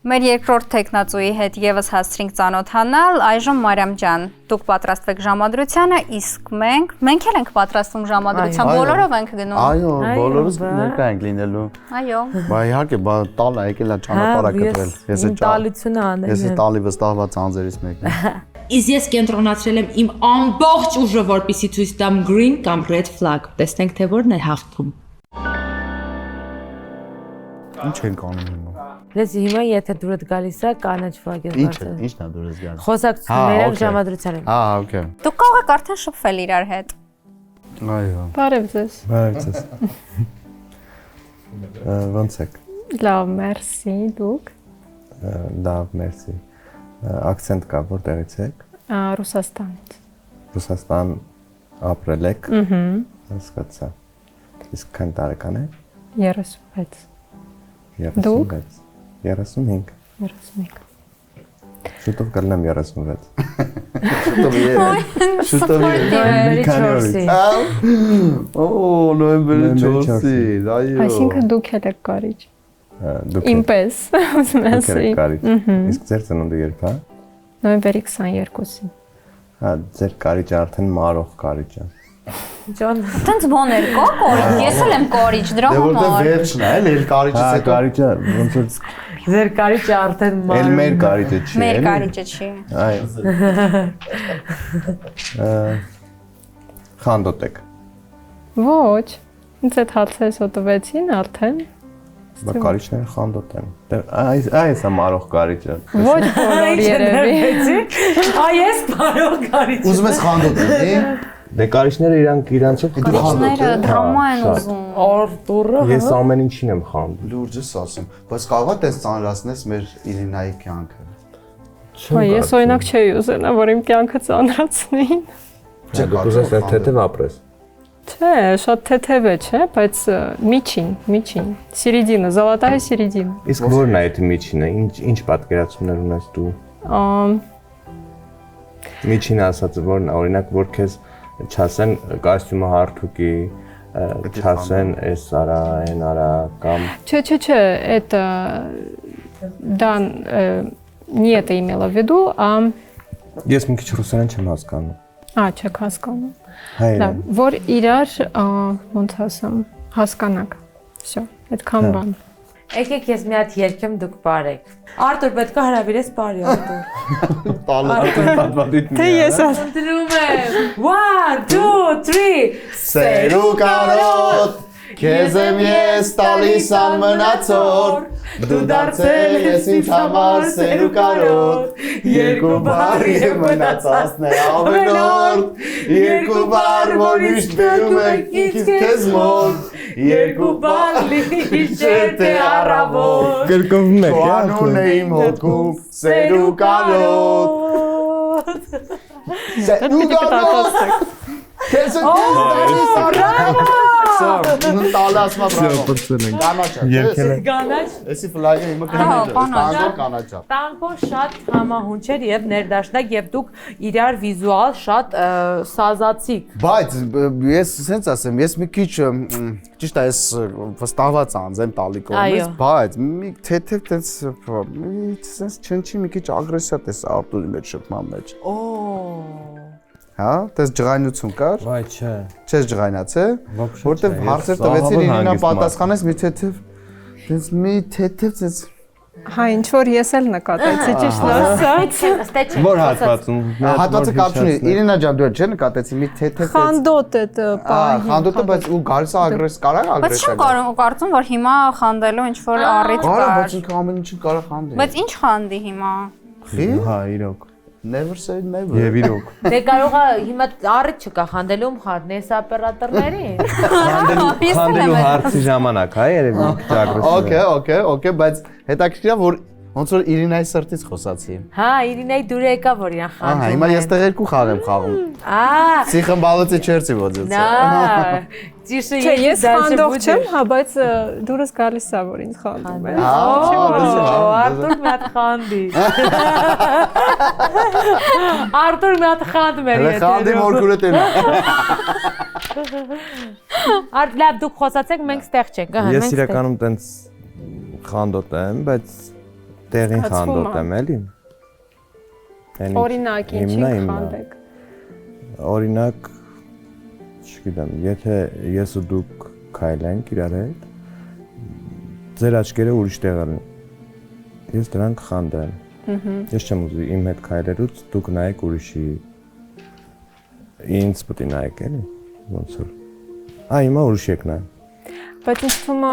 Մեր երկրորդ տեխնացուի հետ եւս հասցրինք ծանոթանալ, այժմ Մարիամ ջան, դուք պատրաստվեք ժամադրությանը, իսկ մենք էլ ենք պատրաստվում ժամադրության, բոլորով ենք գնում։ Այո, բոլորս ներկա ենք լինելու։ Այո։ Բա իհարկե, տալը եկել է ճանապարհը կտրել։ Ես տալությունը անել եմ։ Ես տալի վստահված անձերից մեկն եմ։ Իսկ ես կենտրոնացրել եմ իմ ամբողջ ուժը, որպեսզի ցույց տամ green կամ red flag։ Տեսնենք թե որն է հաղթում։ Ինչ ենք անում հիմա։ Լեզի հիմա եթե դուրդ գալիս է կանաչ ֆլագ է բարձր։ Ինչն է դուրս գալիս։ Խոսակցությունները ժամադրությանը։ Okay։ Դուք կարող եք արդեն շփվել իրար հետ։ Այո։ Բարև ձեզ։ Բարև ձեզ։ Ոնց եք։ Լավ, մերսի, դուք։ Լավ, մերսի։ Ակցենտ կա, որտեղից եք։ Ռուսաստանից։ Ռուսաստան ապրել եք։ Հասկացա։ Իսկ քան տարեկան է։ 36 Դուք 35 35 Շուտով կլինեմ 36 Շուտով Նոյեմբերի 4-ին։ Օ, նոյեմբերի 4-ին, այո։ Այսինքն դուք եք կարիճ Դուք Ինպես ուզում եմ ասել կարիճ Իսկ ձեր ծնունդը երբ է նոյեմբերի 22-ին Հա ձեր կարիճը արդեն մարող կարիճ է Ջոն Տենց բաներ կա կորիճ, ես էլ եմ կորիճ, դրա Դե որտեղ համար։ վերջն է, էլ կարիճից Հա հետո։ կարիճը ոնց որ ձեր կարիճը արդեն էլ մեր կարիճը չի Մեր էլի։ կարիճը չի։ Այո Խանդոտ եք Ոչ ինձ այդ հացերս հոտվեցին արդեն Բա կարիճները խանդոտ են Այս է մարող կարիճը Ոչ բոլոր երևի Այ ես բարով կարիճ Ուզում ես խանդոտ էլի։ Դե կարիճները իրանցով Կարիճները դրամա են ուզում։ Արտուրը Ես ամեն ինչին եմ խանդում Լուրջ ես ասում, բայց կարող է տես ծանրացնես մեր Իրինայի կյանքը։ Հա ես օրինակ չէի ուզենա որ իմ կյանքը ծանրացնեին Չէ, դու ուզես թեթև ապրես Չէ, շատ թեթև է, չէ, բայց միջին, սիրիդինը, զալատայը սիրիդինը։ Իսկ որն է այդ միջինը, ինչ պատկերացումներ ունես դու Միջին ասած որն օրինակ որ քեզ չասեն կոստյումը հարթուկի, չասեն էս արա, այն արա կամ Չէ, это да не это имела в виду, Ես մի քիչ ռուսերեն չեմ հասկանում չեք հասկանում։ Հայերեն Լավ, որ իրար ոնց ասեմ, հասկանաք։ Всё, այդքան բան։ Եկեք ես մի հատ երկեմ դուք բարեք Արտուր պետք է հրավիրես բարի Արտուր Թե ես Ընտրում եմ 1 2 3 Սերու կարոտ, քեզ եմ ես տալիս անմնացոր, դու դարձել ես ինձ համար սերու կարոտ, երկու բառ եմ մնացածն է ավելորդ, երկու բառ, որ միշտ բերում եք ինքս քեզ մոտ, երկու բառ լիչեր թե առավոտ, Կրկնվում եք, քո անունն է իմ հոգում սերու կարոտ, սերու կարոտ, քեզ եմ տալիս անմնացոր, Տալաս Կանաչ Էսի ֆլայը իմը կանաչա Տանկո շատ համահունչ էր եւ ներդաշնակ եւ դուք իրար վիզուալ շատ սազացիք Բայց ես սենց ասեմ, ես մի քիչ ճիշտ է ես վստահված անձ եմ տալի կողմից, բայց մի թեթև տենց սենց չնչի մի քիչ ագրեսիա տես Արտուրի մեջ շփման մեջ Հա, տես ջղայնություն կար Վայ չէ Չես ջղայնացե Որտեվ հարցեր տվեցիր իրինա պատասխանես մի թեթև Տենց մի թեթև տենց Հա, ինչ որ ես էլ նկատեցի ճիշտ ասած։ Որ հատվածում Հատվածը կապ չունի, Իրինա ջան դու չէ նկատեցի մի թեթև Խանդոտ է պահի։ Խանդոտը բայց ու գալիս ագրես կարա Բայց չեմ կարծում որ հիմա խանդելու ինչ որ առիթ Կարա, կար։ բայց ինքը ամեն ինչին կարա խանդի Բայց ինչ խանդի հիմա։ Հա, իրոք Never say never Եվ իրոք Դե կարող է հիմա առիթ չկա խանդելում խառնես օպերատորներին Խանդելու հարցի ժամանակ, հա, երևի Okay, բայց հետաքրքիր է որ ոնց որ Իրինայի սրտից խոսացի Հա, Իրինայի դուրը եկա որ իրան խանդում Ահա, հիմա ես տեղ երկու խաղ եմ խաղում Սիխն բալոցի չերցի ոձեց Չէ, ես խանդող չեմ, հա, բայց դուրս գալիս է որ ինձ խանդում է Արտուր մի հատ խանդի Արտուր մի հատ խանդում էր Հələ խանդի մորքուրը տենա Արդ լավ դուք խոսացեք, մենք ստեղ չենք Ես իրականում տենց խանդոտ եմ, բայց տեղին խանդոտ եմ, էլի Օրինակ, ինչի խանդեք Օրինակ, չգիտեմ, եթե ես ու դուք քայլենք իրար հետ Ձեր աչքերը ուրիշ տեղ են Ես դրանք խանդեմ Ես չեմ ուզի իմ հետ քայլելուց դուք նայեք ուրիշի Ինձ պետք է նայեք, էլի Ոնց որ հիմա ուրիշ եք նայ Բայց ինձ թվում է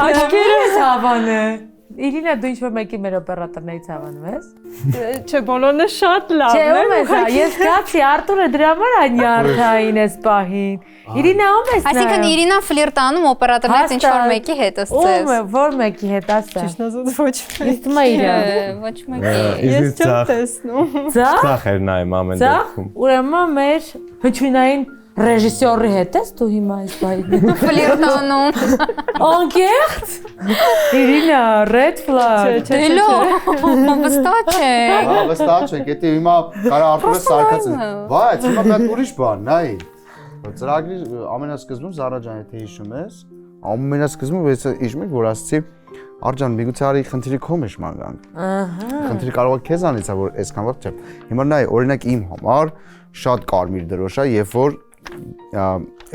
Աչքերս հավանը Իրինա դու ինչ-որ մեկի մեր օպերատորներից հավանում ես Չէ, բոլորն է շատ լավ Չէ, ում ես, ես գացի Արտուրը դրա համար անյարդային ես պահին Իրինա ում ես նայում Այսինքն Իրինան ֆլիրտանում օպերատորներից ինչ որ մեկի հետ ասես Ում է, որ մեկի հետ ասա Ճիշտ ասած ոչ Իսկ մա իրա Ոչ մեկի Ես չեմ տեսնում Ձախ Ձախ էր նայում ամեն դեպքում Ուրեմն մեր հնչյունային Ռեժիսորի հետ ես դու հիմա այս բայդը։ Ֆլիրտանում։ Անկեղծ։ Իրինա, red flag։ Դելո, վստահ չեք։ Հա, վստահ չեք, եթե հիմա կարա Արտուրը սարկացել։ Բայց հիմա մի հատ ուրիշ բան, նայ։ Ծրագրի ամենասկզբում Զարա ջան, եթե հիշում ես, ամենասկզբում ես հիշում եք, որ ասացի Արջան, միգուցե արի խնդիրի քո մեջ մանկանք։ Ահա։ Խնդիրը կարող է քեզանից է, որ այսքան վաղ չէ։ Հիմա նայ, օրինակ իմ համար շատ կարմիր դրոշ է, երբ որ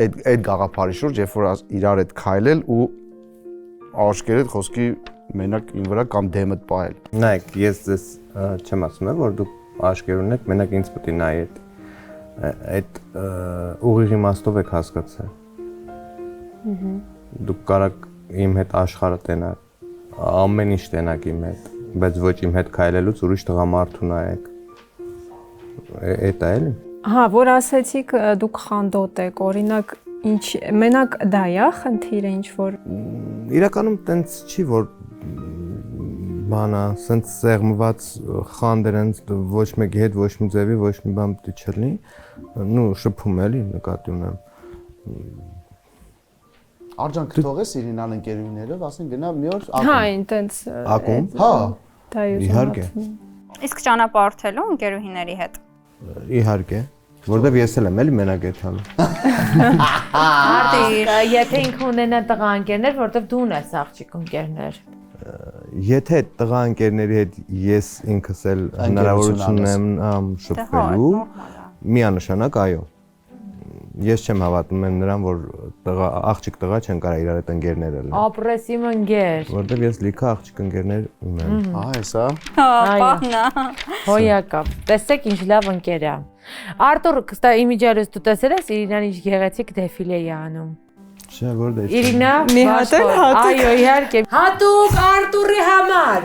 այդ գաղափարի շուրջ, երբ որ իրար հետ քայլել ու աշկերտ խոսքի մենակ ին վրա կամ դեմդ պահել։ Նայեք, ես ձեզ չեմ ասում, որ դուք աշկերտուն եք, մենակ ինձ պետք է նայեք։ Այդ ուղիղ իմաստով եք հասկացել։ Դուք կարաք իմ հետ աշխարհը տենալ, ամեն ինչ տենակ իմ հետ, բայց ոչ իմ հետ քայլելուց ուրիշ տղամարդու նայեք։ Էդ է էլի։ Հա, որ ասեցիք դուք խանդոտ եք, օրինակ ինչ մենակ դա է խնդիրը ինչ որ Իրականում տենց չի որ բանա, սենց սեղմված խանդեր են ոչ մեկի հետ, ոչ մի ձևի, ոչ մի բան պետք չլինի, նու շփում էլի նկատի ունեմ։ Արջան կթողես Իրինան ընկերուներով, ասեն գնա մի օր ակում։ Հա, ինտենց Ակում։ Հա։ դա Իհարկե։ Իսկ ճանապարհորդելու ընկերուհիների հետ։ Իհարկե, որովհետև ես էլ եմ էլի մենակ եթանում։ Արտի, եթե ինքը ունենա տղա ընկերներ, որտեվ դու ունես աղջիկ ընկերներ։ Եթե տղա ընկերների հետ ես ինքս էլ հնարավորություն ունեմ շփվելու, միանշանակ այո։ Ես չեմ հավատում նրան, որ աղջիկ տղա չեն կարող իրար հետ ընկերներ լինել։ Ապրես իմ ընկեր։ Որտեվ ես լիքը աղջիկ ընկերներ ունեմ։ Հա, հեսա։ Պահնա։ Հոյակապ։ Տեսեք ինչ լավ ընկեր է։ Արտուր, կստա իմիջիալս դու տեսել ես Իրինան ինչ գեղեցիկ դեֆիլե է անում։ Չէ, որ դե։ Իրինա, Մի հատ էլ հատուկ։ Այո, իհարկե։ Հատուկ Արտուրի համար։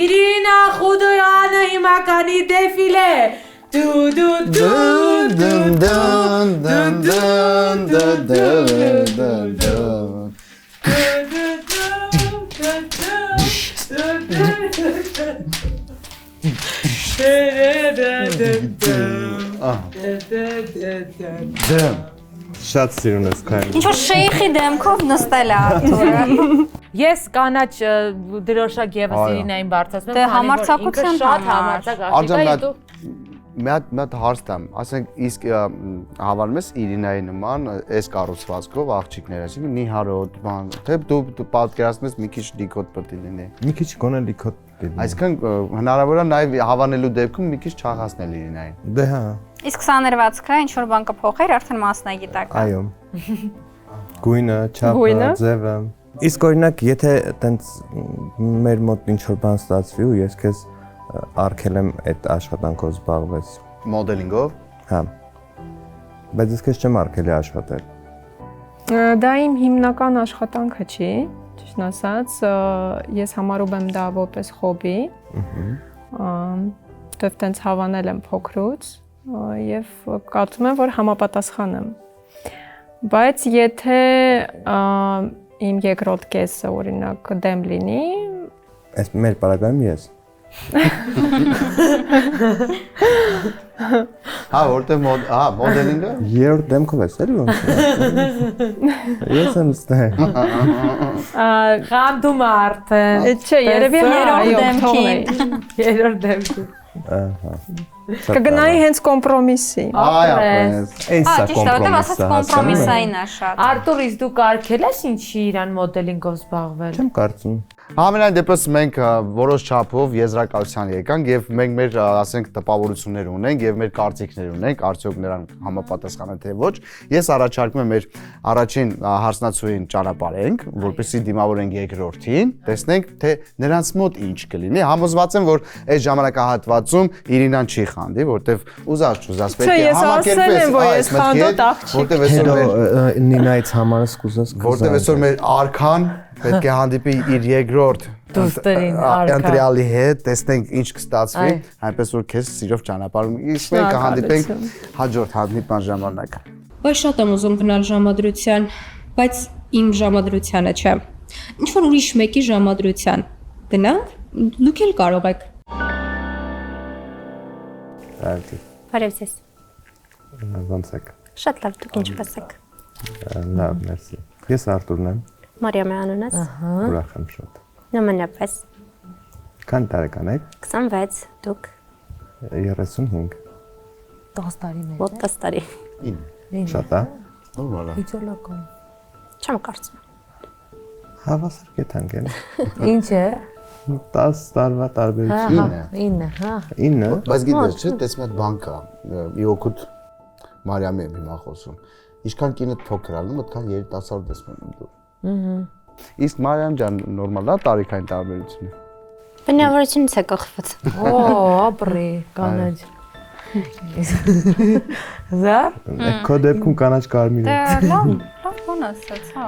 Իրինա Խուդոյանը հիմականի դեֆիլե։ Դու Դun dun dun dun dun dun dun. Դեմ։ Շատ սիրուն ես քայլում։ Ինչ որ շեյխի դեմքով նստել է Արտուրը։ Ես կանաչ դրոշակ եւս Իրինային բարձրացնում Դե համարձակության շատ համար։ համարձակ Մի հատ հարց տամ, ասենք իսկ հավանում ես Իրինայի նման այս կառուցվածքով աղջիկներ, այսինքն նիհարոտ, բան, թե դու պատկերացնում ես մի քիչ լիքոտ պետք է լինի։ Մի քիչ գոնե լիքոտ լինի։ Այսինքն հնարավոր է նաև հավանելու դեպքում մի քիչ չաղացնել Իրինային։ Դե հա։ Իսկ սաներվածքը ինչ որ բան կփոխեր արդեն մասնագիտական։ Այո։ Գույնը, չափը, ձևը։ Իսկ օրինակ, եթե տենց մեր մոտ ինչ որ բան ստացվի ու ես քեզ արգել եմ այդ աշխատանքով զբաղվես։ Մոդելինգով։ Հա։ Բայց ես քեզ չեմ արգելի աշխատել։ Դա իմ հիմնական աշխատանքը չի, ճիշտն ասած, ես համարում եմ դա որպես հոբբի։ Դեռ տենց հավանել եմ փոքրուց եւ կարծում եմ, որ համապատասխան եմ։ Բայց եթե իմ երկրորդ կեսը օրինակ դեմ լինի, Այս մեր պարագայում ես։ Հա, որտեղ մոդելինգը։ Երրորդ դեմքով ես էլի ոնց։ Ես եմ ստեղ։ Խանդում արդեն։ չէ, երևի երրորդ դեմքին։ Երրորդ դեպքում։ Ահա։ Կգնայի հենց կոմպրոմիսի։ Այո, Էսա Որտեղ ասած կոմպրոմիսային է շատ։ Արտուր, իսկ դու կարգել ես ինչի իրան մոդելինգով զբաղվել։ Չեմ կարծում։ Համենայն դեպս մենք որոշ չափով եզրակացության եկանք եւ մենք մեր ասենք տպավորություններ ունենք եւ մեր կարծիքներ ունենք, արդյոք նրանք համապատասխան են թե ոչ։ Ես առաջարկում եմ մեր առաջին հարցնացուին ճանապարհենք, որպեսզի դիմավորենք երկրորդին, տեսնենք թե նրանց մոտ ինչ կլինի։ Համոզված եմ, որ այս ժամանակահատվածում Իրինան չի խանդի, որտեվ ուզած պետք է համակերպես որտեվ այսօր Նինայից համարս կուզես որտեվ այսօր մեր արքան պետք է հանդիպի իր երկրորդ Դուստերին արքա։ ընտրյալի հետ, տեսնենք ինչ կստացվի, այնպես որ քեզ սիրով ճանապարհում։ Իսկ մենք կհանդիպենք հաջորդ հանդիպման ժամանակ։ Բայց շատ եմ ուզում գնալ ժամադրության, բայց իմ ժամադրությանը չէ։ Ինչ որ ուրիշ մեկի ժամադրության։ Գնանք, դուք էլ կարող եք։ Այո։ Բարև ձեզ։ Ոնց եք։ Շատ լավ, դուք ինչպես եք։ Լավ, մերսի։ Ես Արտուրն եմ։ Մարիամ է անունս։ Ուրախ եմ շատ։ Նմանապես։ Քանի տարեկան եք։ 26, դուք 35։ 10 տարի մեջ։ մոտ 10 տարի։ Շատ է։ Նորմալ է։ Իջոլական։ Չեմ կարծում։ Հավասար կետանք են։ Ինչ է։ 10 տարվա տարբերություն է։ 9, հա։ 9։ Բայց գիտես, չէ՞, տես մի հատ բան կա։ Մի օգուտ Մարիամի եմ հիմա խոսում։ Ինչքան կինը փոքր ալնում, այդքան երիտասարդ ես մնում դու։ Իսկ Մարիամ ջան, նորմալ է տարիքային տարբերությունը։ Բնավորությունից է կախված։ Օ, ապրի, կանաչ։ Զար։ Քո դեպքում կանաչ կարմիր է։ Լավ բան ասաց, հա։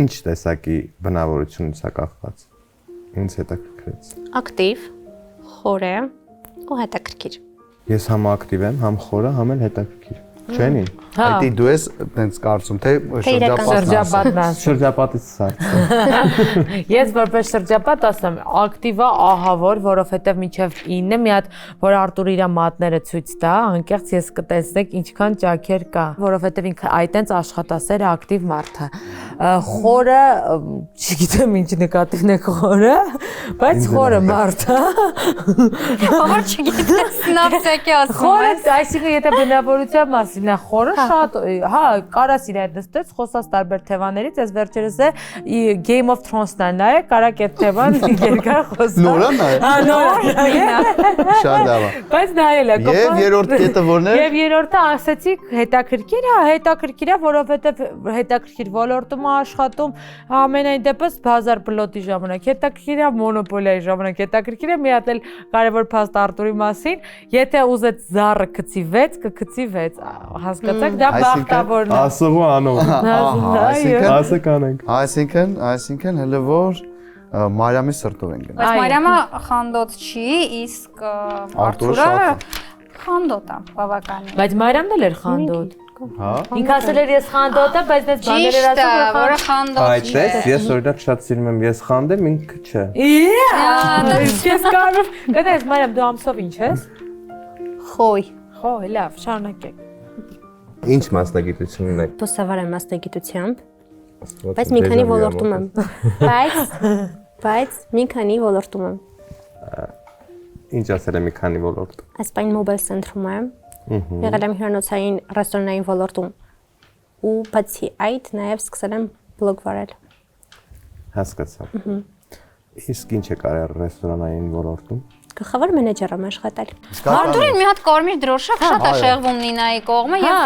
Ինչ տեսակի բնավորությունից է կախված։ Ինձ հետաքրքրեց։ Ակտիվ, խորը ու հետաքրքիր։ Ես համ ակտիվ եմ, համ խորը, համ էլ հետաքրքիր։ Չենի։ Այդի դու ես տենց կարծում, թե Շրջապատն ասում։ Շրջապատից սարք։ Ես որպես շրջապատ ասեմ, ակտիվա ահավոր, որովհետև մինչև 9-ը մի հատ որ Արտուրը իր մատները ցույց տա, անկեղծ ես կտեսնեք ինչքան ճաքեր կա, որովհետև ինքը այտենց աշխատասեր է ակտիվ մարդ է։ Խորը, չգիտեմ ինչ նկատիվն է խորը, բայց խորը մարդ է։ Ո՞ր չգիտես, նավսեկի ասում Խորը, ես։ այսինքն եթե բնավորության մասին է խորը շատ, հա, կարաս իրար նստեց, խոսած տարբեր թեմաներից, ես վերջերս է Game of Thrones-ն է նայե, կարակ այդ թեման երկար խոսա։ Նորա նայե։ Հա, նոր։ Շատ լավ է։ Բայց նայել է։ Եվ երրորդ կետը ո՞րն է։ Եվ երրորդը ասեցիք հետաքրքիր, հա, հետաքրքիր է, որովհետև հետաքրքիր ոլորտում է աշխատում, ամենայն դեպս բազար պլոտի ժամանակ, հետաքրքիր է մոնոպոլիայի ժամանակ, հետաքրքիր է մի հատ էլ կարևոր փաստ Արտուրի մասին, եթե ուզեց զառը գցի 6, կգցի 6, հասկացաք, դա բախտավորն է։ Ասողու անող։ Ասեք անենք։ Այսինքն հələ որ Մարիամի սրտով են գնում։ Բայց Մարիամը խանդոտ չի, իսկ Արտուրը խանդոտ է, բավականին։ Բայց Մարիամն էլ էր խանդոտ։ Հա։ Ինքը ասել էր ես խանդոտ եմ, բայց դες բաներ էր Ճիշտ է, ասում, որը խանդոտ Այդ էս, ես օրինակ շատ սիրում եմ ես խանդեմ, ինքը չէ։ Ես կարող գտես Մարիամ դու ամսով ինչ ես։ Խոյ։ Խոյ, լավ, շարունակեք։ Ինչ մասնագիտություն ունեք։ Դասավար եմ մասնագիտությամբ, բայց մի քանի ոլորտում եմ։ Բայց մի քանի ոլորտում եմ։ Ինչ ասել եմ մի քանի ոլորտ։ Ասպայն մոբայլ ցենտրում եմ։ Եղել եմ հյուրանոցային ռեստորանային ոլորտում։ Ու բացի այդ նաև սկսել եմ բլոգ վարել։ Հասկացա։ Իսկ ինչ է կարել ռեստորանային ոլորտում։ Գլխավոր մենեջեր եմ աշխատել։ Արտուրին մի հատ կարմիր դրոշակ շատ է շեղվում Նինայի կողմը եւ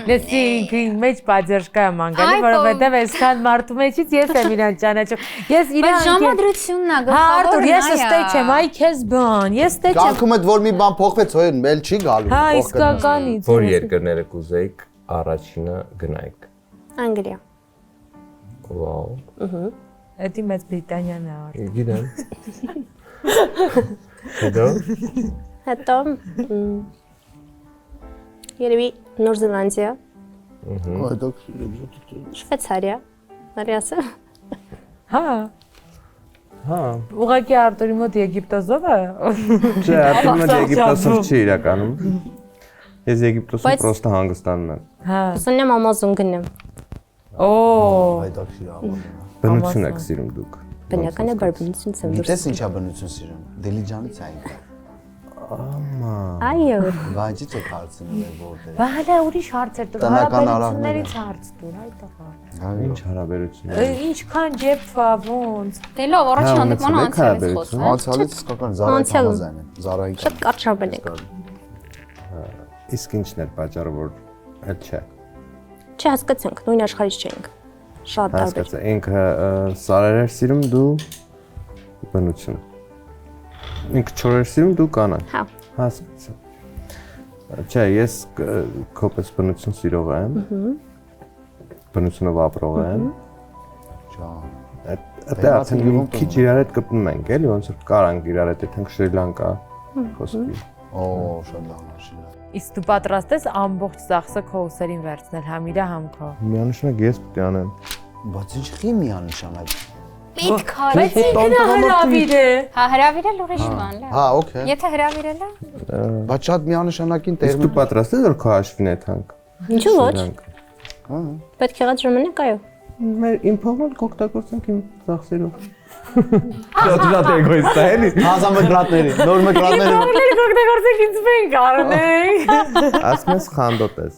Լսի ինքն մեջ բաժերկա եմ անգալի, որովհետև այսքան մարդու մեջից ես եմ իրան ճանաչում։ Ես իրան ժամադրությունն է Հա, Արտուր, գլխավորը։ ես ստե չեմ, այ քեզ բան, ես ստե չեմ։ Կարգում եք որ մի բան փոխվեց, հոյ էլ չի գալու։ Հա, իսկականից։ Որ երկրները կուզեիք առաջինը գնայիք։ Անգլիա։ Վաու։ Էդի Մեծ Բրիտանիան է արդ։ Գիտեմ։ Հետո Հետո երևի Նոր Զելանդիա, Շվեյցարիա, Մարիասը։ Հա։ հա, Ուղղակի Արտուրի մոտ Եգիպտոսով է։ չէ, արդյոք Եգիպտոսով չի իրականում։ Ես Եգիպտոսում պրոստը հանգստանում եմ։ Հա։ Ուզում եմ Ամազոն գնեմ։ Օ։ Բնություն եք սիրում դուք։ Բնական է բնություն եմ դուրս։ Գիտես ինչա բնություն սիրում։ Դիլիջանից է ինքը։ Այո։ Բանջից է կարծում եմ որտեղ։ Բա հələ ուրիշ հարցեր դու հարաբերություններից հարց դուր, այ տղա։ Ինչ հարաբերություն։ Ինչքան ջեփվա ոնց։ Դե լավ, առաջին հանդիպմանը անցյալից խոսում։ Անցյալից իսկական Զարայի համաձայն են։ Զարայի։ Շատ կարճ ժամանակ ենք։ Իսկ ինչն էր պատճառը, որ այդ չէ։ Չհասկացանք, նույն աշխարհից չենք։ Շատ տարբեր։ Հասկացա, ինքը սարեր էր սիրում դու բնություն։ Ինքը չոր էր սիրում դու կանանք։ Հա։ Հասկացա։ Չէ, ես քոպես բնություն սիրող եմ։ Բնությունով ապրող եմ։ Դա արդեն մի քիչ իրար հետ կպնում ենք, էլի ոնց որ կարանք իրար հետ այդենք Շրի Լանկա խոսքի։ Օ, շատ լավ է։ Իսկ դու պատրաստ ես ամբողջ ծախսը քո ուսերին վերցնել, համ իրա համ քո։ Միանշանակ ես պետք է անեմ։ Բայց ինչ խի միանշանակ։ Պետք է։ Բայց ինքն է հրավիր է։ Հա, հրավիրել ուրիշ բան, լավ։ Հա, օքեյ։ Եթե հրավիրել է։ Բայց շատ միանշանակին Իսկ դու պատրաստ ես որ քո հաշվին եթանք։ Ինչու ոչ։ Պետք եղած ժամանակ այո։ Մեր իմ փողը կօգտագործենք իմ ծախսերով։ Շատ էգոիստ է, էլի։ Հազա մկրատների, նոր մկրատների։ Կօգտագործենք ինձ մենք առնենք։ Ասում ես խանդոտ ես։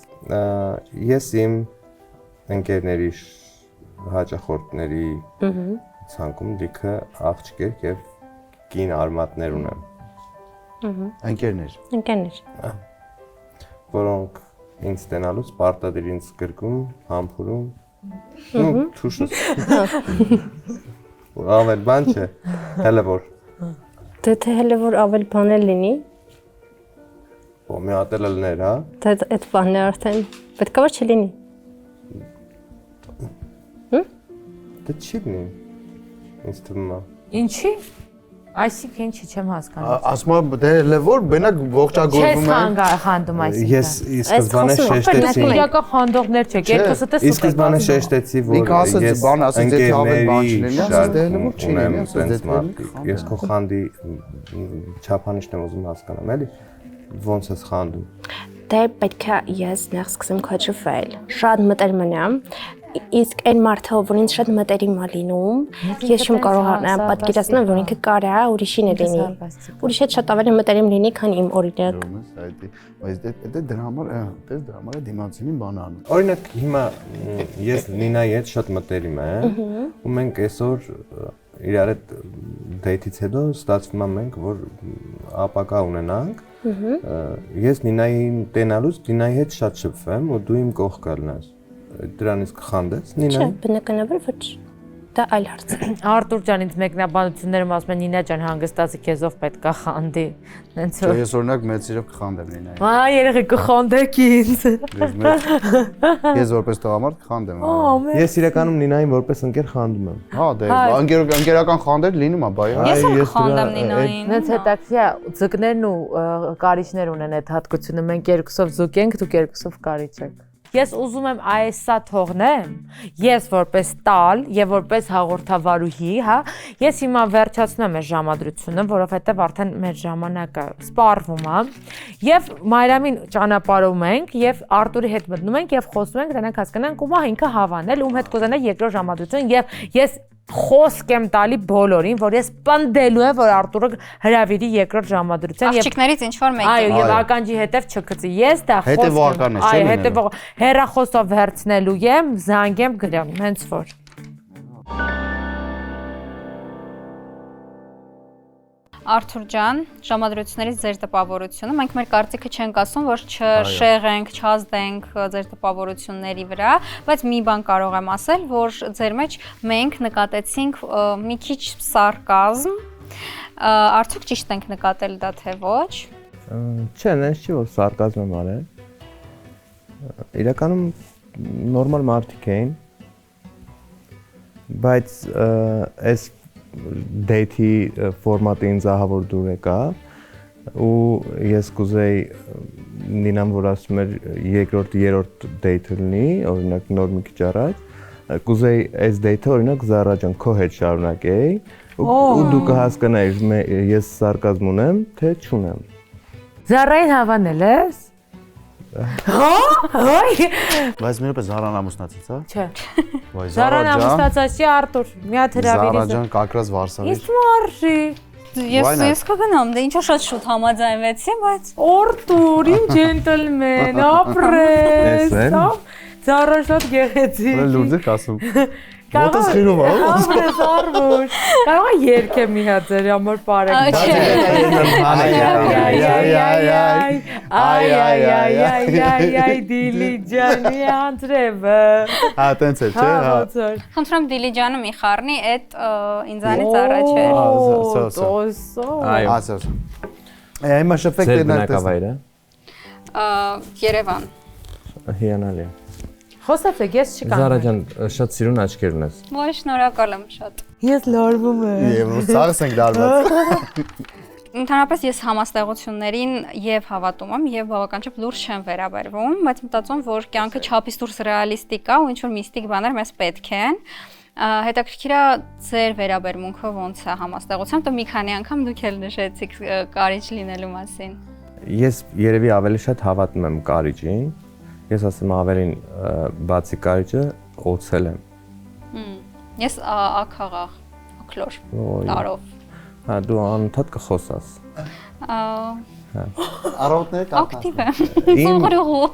Ես իմ ընկերների հաճախորդների ցանկում լիքը աղջիկեր եւ կին արմատներ ունեմ։ Ընկերներ։ Որոնք ինձ ստենալուց պարտադիր ինձ գրկում, համբուրում։ Ну, թուշս։ Ավել բան չէ, հələ որ։ Դե թե հələ որ ավել բան էլ լինի։ Ու մի հատ էլ լներ, հա։ Դե այդ բանն է արդեն պետք է որ չլինի։ Դա չի լինի։ Ինձ թվում է։ Ինչի՞։ Այսինքն ինչի չեմ հասկանում։ Ասում եմ դե լեվոր բենակ ողջագործում են։ Չես խանդում այսինքն։ Ես սկզբանե շեշտեցի։ Իրական խանդողներ չեք, երկուսդ է Իսկ սկզբանե շեշտեցի, որ ես բան ասած եթե ավել բան չլինի, ասած դե լեվոր չի լինի, ասած դե ես քո խանդի չափանիշն եմ ուզում հասկանամ, էլի։ Ոնց ես խանդում։ Դե պետք է ես նախ սկսեմ քոչվել։ Շատ մտերիմ եմ։ Իսկ այն մարդը, որ ինձ շատ մտերիմ է լինում, ես չեմ կարողանալ պատկերացնել, որ ինքը կարա ուրիշին է լինի։ Ուրիշ հետ շատ ավելի մտերիմ լինի, քան իմ օրինակ։ Բայց դե դրա համար է դիմացինին բան անում։ Օրինակ հիմա ես Նինայի հետ շատ մտերիմ եմ, ու մենք այսօր իրար հետ դեյթից հետո ստացվում է մենք, որ ապակա ունենանք։ Ես Նինային տենալուց Նինայի հետ շատ շփվեմ, ու դու իմ կողքը լինես։ Դրանից կխանդես Նինան։ Չէ, բնականաբար ոչ։ Դա այլ հարց է։ Արտուր ջան, ինձ մեկնաբանություններում ասում են Նինա ջան, հանգստացի քեզով պետք է խանդի։ Հենց Չէ, ես օրինակ մեծ սիրով կխանդեմ Նինային։ Ահա երեխեք կխանդեք ինձ։ Ես որպես տղամարդ կխանդեմ։ Ես իրականում Նինային որպես ընկեր խանդում եմ։ Հա, դե ընկերական խանդեր լինում է, բայ։ Ես եմ խանդեմ Նինային։ Հենց հետաքրքիր է, ձկներն ու կարիճներ ունեն այդ հատկությունը, մենք երկուսով ձուկ ենք, դուք երկուսով կարիճ եք։ Ես ուզում եմ այսա թողնեմ, ես որպես տալ եւ որպես հաղորդավարուհի, հա, ես հիմա վերջացնում եմ այս ժամադրությունը, որովհետեւ արդեն մեր ժամանակը սպառվում է, եւ Մարիամին ճանապարհում ենք եւ Արտուրի հետ մտնում ենք եւ խոսում ենք, դրանք հասկանանք ում է ինքը հավանել, ում հետ կուզենա երկրորդ ժամադրություն եւ ես խոսք եմ տալի բոլորին, որ ես պնդելու եմ, որ Արտուրը հրավիրի երկրորդ ժամադրության եւ աղջիկներից ինչ որ մեկը։ Այո, եւ ականջի հետեւ չգծի։ Ես դա խոսք եմ։ Այո, հետեւ հերախոսով վերցնելու եմ, զանգեմ գրեմ, հենց որ։ Արթուր ջան, ժամադրություններից ձեր տպավորությունը, մենք մեր կարծիքը չենք ասում, որ չշեղենք, չազդենք ձեր տպավորությունների վրա, բայց մի բան կարող եմ ասել, որ ձեր մեջ մենք նկատեցինք մի քիչ սարկազմ, արդյոք ճիշտ ենք նկատել դա թե ոչ։ Չէ, նենց չի, որ սարկազմ եմ արել։ Իրականում նորմալ մարդիկ էին, բայց այս դեյթի ֆորմատը ինձ ահավոր դուր եկավ ու ես կուզեի Նինան, որ ասում էր երկրորդ, երրորդ դեյթը լինի, օրինակ նոր մի քիչ առաջ, կուզեի այս դեյթը օրինակ Զարա ջան քո հետ շարունակեի ու դու կհասկանայիր ես սարկազմ ունեմ, թե չունեմ։ Զարային հավանել ես։ Բայց մի րոպե Զարան ամուսնացած, հա։ Չէ։ Վայ Զարան ամուսնացած չի Արտուր, մի հատ հրավիրի։ Զարա ջան կակրած վարսավի։ Իսկ մարշի։ Ես կգնամ, դե ինչա շատ շուտ համաձայնվեցի, բայց Արտուր, իմ ջենտլմեն, ապրես։ Զարան շատ գեղեցիկ։ Լուրջ եք ասում։ Ոտս խիրում է։ Ապրես Արմուշ։ Կարող է երգեմ մի հատ ձեր համար բարեք։ Այ դիլիջանի անտրևը։ Հա, տենց է, չէ՞, հա։ խնդրում Դիլիջանը մի խառնի այդ ինձանից առաջ էր։ Այո։ Ասա։ Հիմա շփվեք դե բնակավայրը։ Երևան։ Հիանալի։ Խոսեցեք, ես չի Զարա ջան, շատ սիրուն աչքեր ունես։ Ոայ, շնորհակալ եմ շատ։ Ես լարվում եմ։ Եվ ցավս ենք դարված։ Ընդհանրապես ես համաստեղություններին եւ հավատում եմ եւ բավականաչափ լուրջ չեմ վերաբերվում, բայց մտածում որ կյանքը չափից դուրս ռեալիստիկ է ու ինչ որ միստիկ բաներ մեզ պետք են։ Հետաքրքիր է ձեր վերաբերմունքը ոնց է համաստեղությամբ, դե մի քանի անգամ դուք էլ նշեցիք կարիճ լինելու մասին։ Ես երևի ավելի շատ հավատում եմ կարիճին Ես ասեմ ավելին բացի կարիճը օծել եմ։ Ես ակաղաղ, ակլոր, տարով։ Հա, դու անընդհատ կխոսաս։ Առավոտները Ակտիվ եմ։ Սովորողու։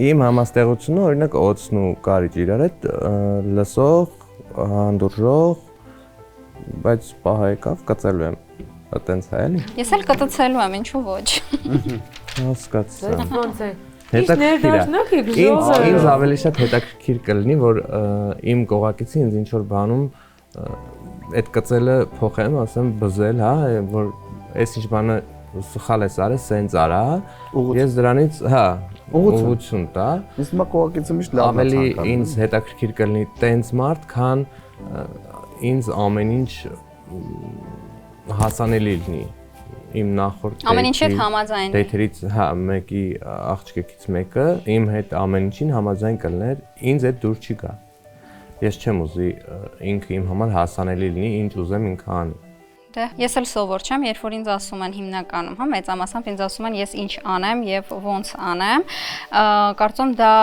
Իմ համաստեղությունը օրինակ օծն ու կարիճը իրար հետ լսող, հանդուրժող, բայց պահը եկավ կծելու եմ։ Այտենց է էլի։ Ես էլ կտցելու եմ, ինչու ոչ։ Հասկացա։ Ոնց է։ Հետաքրքիր է։ Ինձ ավելի շատ հետաքրքիր կլինի, որ իմ կողակիցի ինձ ինչ որ բանում այդ կծելը փոխեմ, ասեմ բզել, հա, որ այս ինչ բանը սխալ ես արել, սենց արա, ես դրանից, հա, ուղղություն տա։ Իսկ մա կողակիցը միշտ լավն է Ավելի ցանկանում։ ինձ հետաքրքիր կլինի տենց մարդ, քան ինձ ամեն ինչ հասանելի լինի։ Իմ նախորդ Ամեն ինչի հետ համաձայն։ Դեյթերից, հա, մեկի աղջիկից մեկը իմ հետ ամեն ինչին համաձայն կլներ, ինձ այդ դուր չի գա։ Ես չեմ ուզի ինքը իմ համար հասանելի լինի, ինչ ուզեմ ինքը անի։ Դե ես էլ սովոր չեմ, երբ որ ինձ ասում են հիմնականում, հա, մեծամասամբ ինձ ասում են ես ինչ անեմ եւ ոնց անեմ, կարծում դա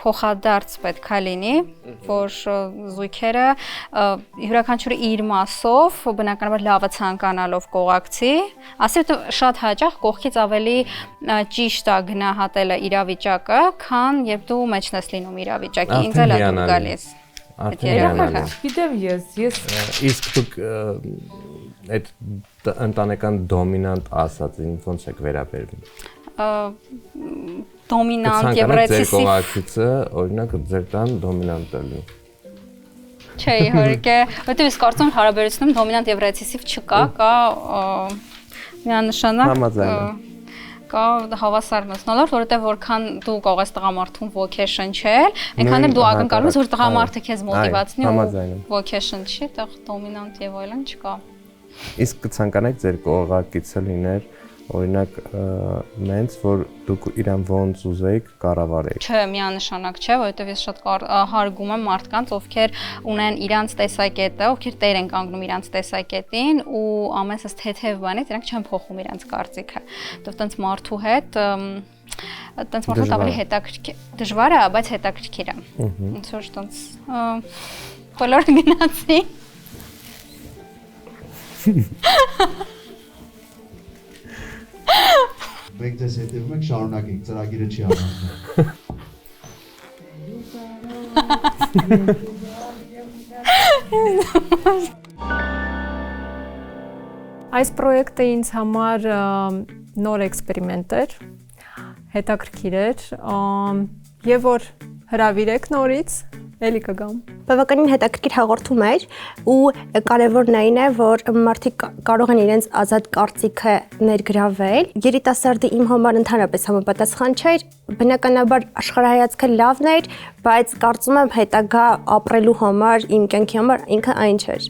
փոխադարձ պետքա լինի, որ զույգերը յուրաքանչյուրը իր մասով բնականաբար լավը ցանկանալով կողակցի, ասի որ շատ հաճախ կողքից ավելի ճիշտ է գնահատելը իրավիճակը, քան երբ դու մեջն ես լինում իրավիճակի, ինձ էլ է դուր գալիս։ Գիտեմ ես Իսկ դուք այդ ընտանեկան դոմինանտ ասածին ոնց եք վերաբերվում։ Դոմինանտ եւ ռեցեսիվ։ Ձեր կողակիցը օրինակ ձեր տան դոմինանտ է լինում։ Չէ, իհարկե, որտեղ ես կարծում եմ հարաբերությունում դոմինանտ եւ ռեցեսիվ չկա, կա միանշանակ կա հավասար մտնոլորտ, որովհետեւ որքան դու կարող ես տղամարդուն ոգեշնչել, այնքան էլ դու ակնկալում ես, որ տղամարդը քեզ մոտիվացնի ու ոգեշնչի, այդտեղ դոմինանտ եւ այլն չկա։ Իսկ կցանկանայիք ձեր կողակիցը լիներ օրինակ մենց որ դուք իրան ոնց ուզեիք կառավարեիք։ Չէ, միանշանակ չէ, որովհետև ես շատ հարգում եմ մարդկանց, ովքեր ունեն իրանց տեսակետը, ովքեր տեր են կանգնում իրանց տեսակետին ու ամենս թեթև բանից իրանք չեն փոխում իրանց կարծիքը։ Որտեղ տենց մարդու հետ տենց մարդու ավելի հետաքրքիր դժվար է, բայց հետաքրքիր է։ Ոնց որ տենց բոլորը գնացի։ Մենք դες հետևում ենք, շարունակենք, ծրագիրը չի ավարտվում։ Այս պրոյեկտը ինձ համար նոր էքսպերիմենտ էր, հետաքրքիր էր, եւ որ հրավիրեք նորից, էլի կգամ։ Բավականին հետաքրքիր հաղորդում էր ու կարևորն այն է, որ մարդիկ կարող են իրենց ազատ կարծիքը ներգրավել։ Երիտասարդի իմ համար ընդհանրապես համապատասխան չէր, բնականաբար աշխարհայացքը լավն էր, բայց կարծում եմ հետագա ապրելու համար, իմ կյանքի համար ինքը այն չէր։